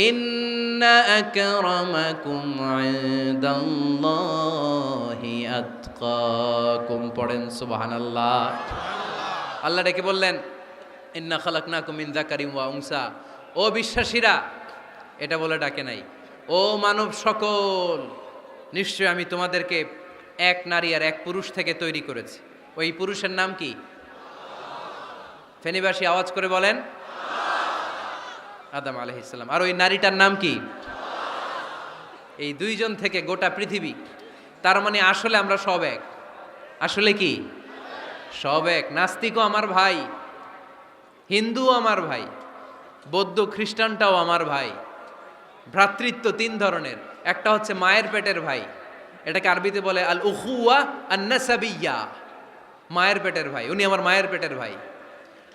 Speaker 1: ইন্না আকরামাকুম ইনদাল্লাহি আতকাকুম। পড়েন সুবহানাল্লাহ। আল্লাহ ডেকে বললেন ইন্না খালাকনাকুম মিন যাকারিন ওয়া উনসা, ও বিশ্বাসীরা, এটা বলে ডাকে নাই, ও মানব সকল, নিশ্চয় আমি তোমাদেরকে এক নারী আর এক পুরুষ থেকে তৈরি করেছি। ওই পুরুষের নাম কি? ফেনীবাসী আওয়াজ করে বলেন আদম আলাইহিস সালাম। আর ওই নারীটার নাম কি? এই দুইজন থেকে গোটা পৃথিবী। তার মানে আসলে আমরা সব এক। আসলে কি? সব এক। নাস্তিকও আমার ভাই, হিন্দুও আমার ভাই, বৌদ্ধ খ্রিস্টানটাও আমার ভাই। ভ্রাতৃত্ব 3 ধরনের। একটা হচ্ছে মায়ের পেটের ভাই, এটাকে আরবিতে বলে আল উখুয়া আন নাসাবিয়্যা, মায়ের পেটের ভাই, উনি আমার মায়ের পেটের ভাই।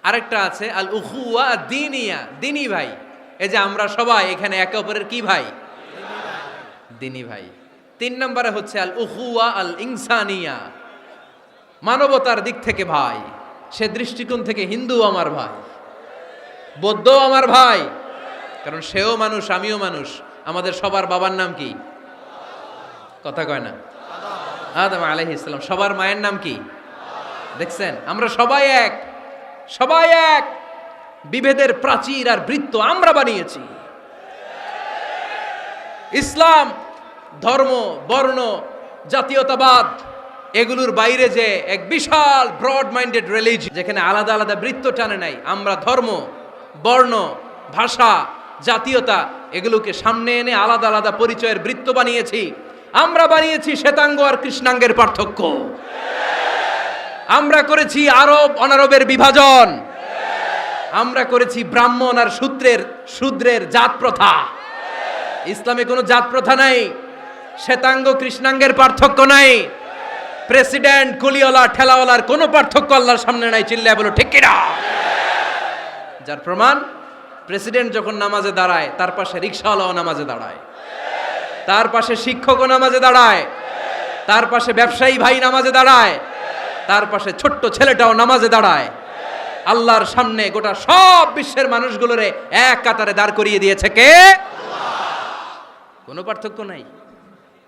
Speaker 1: আরেকটা আছে আল উখুয়া দ্বীনিয়া, দ্বীনি ভাই। এই যে আমরা সবাই এখানে একে অপরের কি ভাই? দ্বীনি ভাই। 3 নম্বরে হচ্ছে আল উখুয়া আল ইনসানিয়া, মানবতার দিক থেকে ভাই। সে দৃষ্টিকোণ থেকে হিন্দু আমার ভাই, বৌদ্ধ আমার ভাই, কারণ সেও মানুষ আমিও মানুষ। আমাদের সবার বাবার নাম কি? কথা কয় না? আদম আলাইহিস সালাম। সবার মায়ের নাম কি? দেখছেন, আমরা সবাই এক, সবাই এক। বিভেদের প্রাচীর আর বৃত্ত আমরা বানিয়েছি। ইসলাম ধর্ম, বর্ণ, জাতীয়তাবাদ এগুলোর বাইরে যে এক বিশাল ব্রড মাইন্ডেড রিলিজিয়ন, যেখানে আলাদা আলাদা বৃত্ত টানে নাই। আমরা ধর্ম, বর্ণ, ভাষা, জাতীয়তা এগুলোকে সামনে এনে আলাদা আলাদা পরিচয়ের বৃত্ত বানিয়েছি। আমরা বানিয়েছি শ্বেতাঙ্গ আর কৃষ্ণাঙ্গের পার্থক্য। আমরা করেছি আরব অনারবের বিভাজন। আমরা করেছি ব্রাহ্মণ আর শূদ্রের জাত প্রথা। ইসলামে কোনো জাত প্রথা নাই, শ্বেতাঙ্গ কৃষ্ণাঙ্গের পার্থক্য নাই, প্রেসিডেন্ট কুলিওয়ালা ঠেলাওয়ালার কোনো পার্থক্য আল্লাহর সামনে নাই। চিল্লায় বলো ঠিক কিনা? যার প্রমাণ, প্রেসিডেন্ট যখন নামাজে দাঁড়ায় তার পাশে রিকশাওয়ালাও নামাজে দাঁড়ায়, তার পাশে শিক্ষকও নামাজে দাঁড়ায়, তার পাশে ব্যবসায়ী ভাই নামাজে দাঁড়ায়, তার পাশে ছোট্ট ছেলেটাও নামাজে দাঁড়ায়। আল্লাহর সামনে গোটা সব বিশ্বের মানুষগুলোরে এক কাতারে দাঁড় করিয়ে দিয়েছে কে? কোনো পার্থক্য নাই।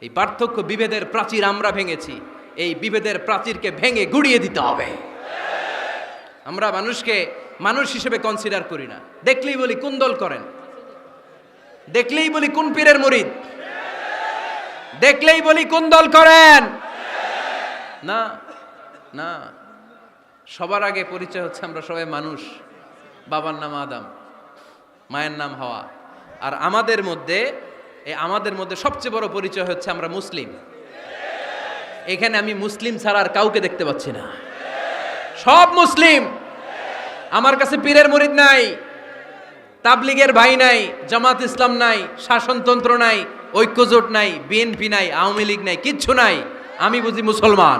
Speaker 1: এই পার্থক্য বিভেদের প্রাচীর আমরা ভেঙেছি। এই বিভেদের প্রাচীরকে ভেঙে গুড়িয়ে দিতে হবে। আমরা মানুষকে মানুষ হিসেবে কনসিডার করি না। দেখলেই বলি কোন দল করেন, দেখলেই বলি কোন পীরের মুরিদ, দেখলেই বলি কোন দল করেন। না না, সবার আগে পরিচয় হচ্ছে আমরা সবাই মানুষ। বাবার নাম আদম, মায়ের নাম হাওয়া। আর আমাদের মধ্যে সবচেয়ে বড় পরিচয় হচ্ছে আমরা মুসলিম। এখানে আমি মুসলিম ছাড়া আর কাউকে দেখতে পাচ্ছি না। সব মুসলিম। আমার কাছে পীরের মুরিদ নাই, তাবলিগের ভাই নাই, জামাত ইসলাম নাই, শাসনতন্ত্র নাই, ঐক্যজোট নাই, বিএনপি নাই, আওয়ামী লীগ নাই, কিচ্ছু নাই। আমি বুঝি মুসলমান।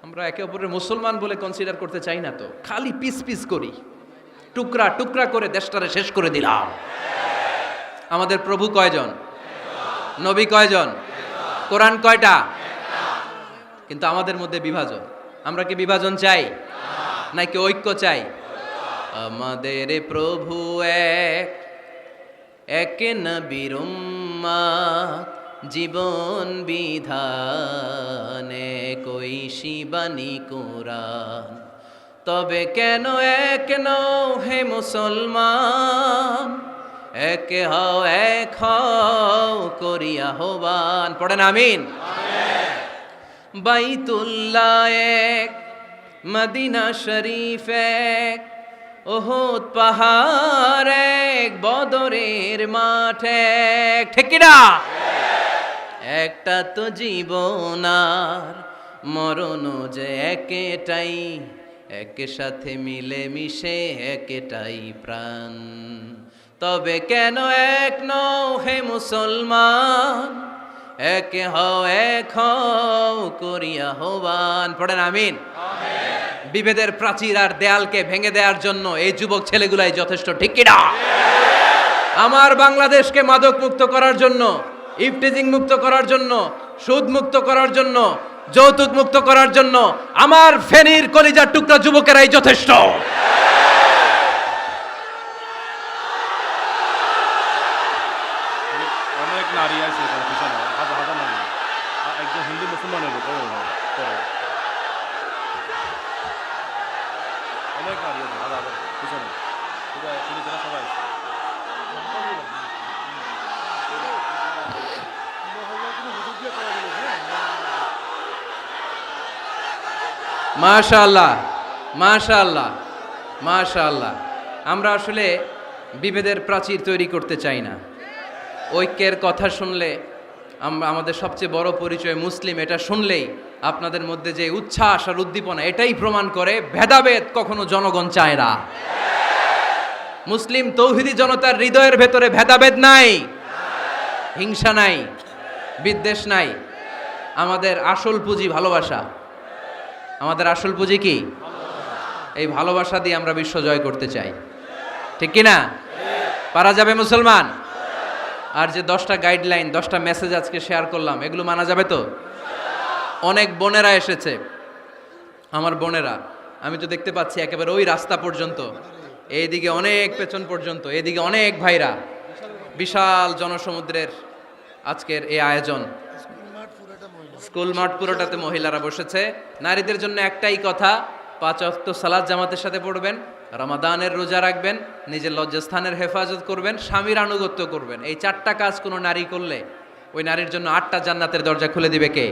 Speaker 1: আমরা একে অপরের মুসলমান বলে কনসিডার করতে চাই না তো, খালি পিস পিস করি, টুকরা টুকরা করে দেশটারে শেষ করে দিলাম। আমাদের প্রভু কয়জন? নবী কয়জন? কোরআন কয়টা? কিন্তু আমাদের মধ্যে বিভাজন। আমরা কি বিভাজন চাই নাকি ঐক্য চাই? আমাদের প্রভু এক, এক নবীর উম্মত, জীবন বিধানে কই শিবানী কোরআন। তবে কেন এক নও হে মুসলমান, এক হও এক হও করিয়া আহ্বান। পড়েন আমিন। বাইতুল্লাহ এক, মদিনা শরীফ এক, উহুদ পাহাড় এক, বদরের মাঠ এক। ঠিক কি না? একটা তো জীবন আর মরণ যে একটাই, একের সাথে মিলে মিশে একটাই প্রাণ। তবে কেন এক নও হে মুসলমান, এক হও এক হও করিয়া আহ্বান। পড়েন আমিন। বিভেদের প্রাচীর আর দেয়ালকে ভেঙে দেওয়ার জন্য এই যুবক ছেলেগুলাই যথেষ্ট। ঠিক কি না? আমার বাংলাদেশকে মাদক মুক্ত করার জন্য, ইফটিজিং মুক্ত করার জন্য, সুদ মুক্ত করার জন্য, যৌতুক মুক্ত করার জন্য আমার ফেনীর কলিজার টুকরা যুবকেরাই যথেষ্ট।
Speaker 2: অনেক নারী আছে পিছনে, হাজার হাজার নারী, একজন হিন্দু মুসলমানের অনেক নারী আছে, হাজার হাজার পিছনে, সবাই আছে।
Speaker 1: মাশাআল্লাহ, মাশাআল্লাহ, মাশাআল্লাহ। আমরা আসলে বিভেদের প্রাচীর তৈরি করতে চাই না। ঐক্যের কথা শুনলে আমাদের সবচেয়ে বড় পরিচয় মুসলিম, এটা শুনলেই আপনাদের মধ্যে যে উচ্ছ্বাস আর উদ্দীপনা, এটাই প্রমাণ করে ভেদাভেদ কখনো জনগণ চায় না। মুসলিম তৌহিদি জনতার হৃদয়ের ভেতরে ভেদাভেদ নাই, হিংসা নাই, বিদ্বেষ নাই। আমাদের আসল পুঁজি ভালোবাসা। আমাদের আসল পুঁজি কি? এই ভালোবাসা দিয়ে আমরা বিশ্ব জয় করতে চাই। ঠিক কি না? পারা যাবে মুসলমান? আর যে 10টা গাইডলাইন, 10টা মেসেজ আজকে শেয়ার করলাম, এগুলো মানা যাবে তো? অনেক বোনেরা এসেছে, আমার বোনেরা, আমি তো দেখতে পাচ্ছি একেবারে ওই রাস্তা পর্যন্ত, এইদিকে অনেক পেছন পর্যন্ত, এদিকে অনেক ভাইরা। বিশাল জনসমুদ্রের আজকের এই আয়োজন। স্কুল মাঠ পুরোটাতে মহিলারা বসেছে। নারীদের জন্য একটাই কথা, 5 ওয়াক্ত সালাত জামাতের সাথে পড়বেন, রমাদানের রোজা রাখবেন, নিজের লজ্জাস্থানের হেফাজত করবেন, স্বামীর আনুগত্য করবেন। এই 4টা কাজ কোনো নারী করলে ওই নারীর জন্য 8টা জান্নাতের দরজা খুলে দিবে কে?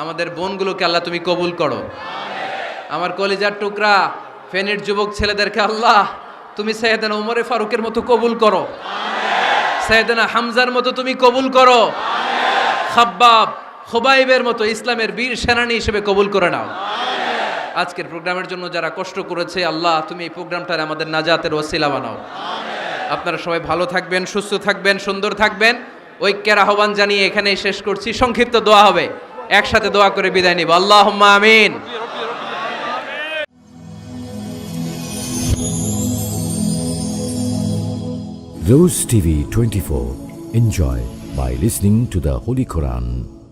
Speaker 1: আমাদের বোনগুলোকে আল্লাহ তুমি কবুল করো। আমার কলিজার টুকরা ফেনীর যুবক ছেলেদেরকে আল্লাহ তুমি সাইয়েদনা উমরে ফারুকের মতো কবুল করো, সাইয়েদনা হামজার মতো তুমি কবুল করো, খাব্বাব খুবাইবের মতো ইসলামের বীর সেনানী হিসেবে কবুল করে নাও। আজকের প্রোগ্রামের জন্য যারা কষ্ট করেছে আল্লাহ তুমি এই প্রোগ্রামটার আমাদের নাজাতের ওসিলা বানাও। আপনারা সবাই ভালো থাকবেন, সুস্থ থাকবেন, সুন্দর থাকবেন। ঐক্যের আহ্বান জানিয়ে এখানেই শেষ করছি। সংক্ষিপ্ত দোয়া হবে, একসাথে দোয়া করে বিদায় নিব। আল্লাহুম্মা আমিন।
Speaker 3: Rose TV 24. Enjoy by listening to the Holy Quran.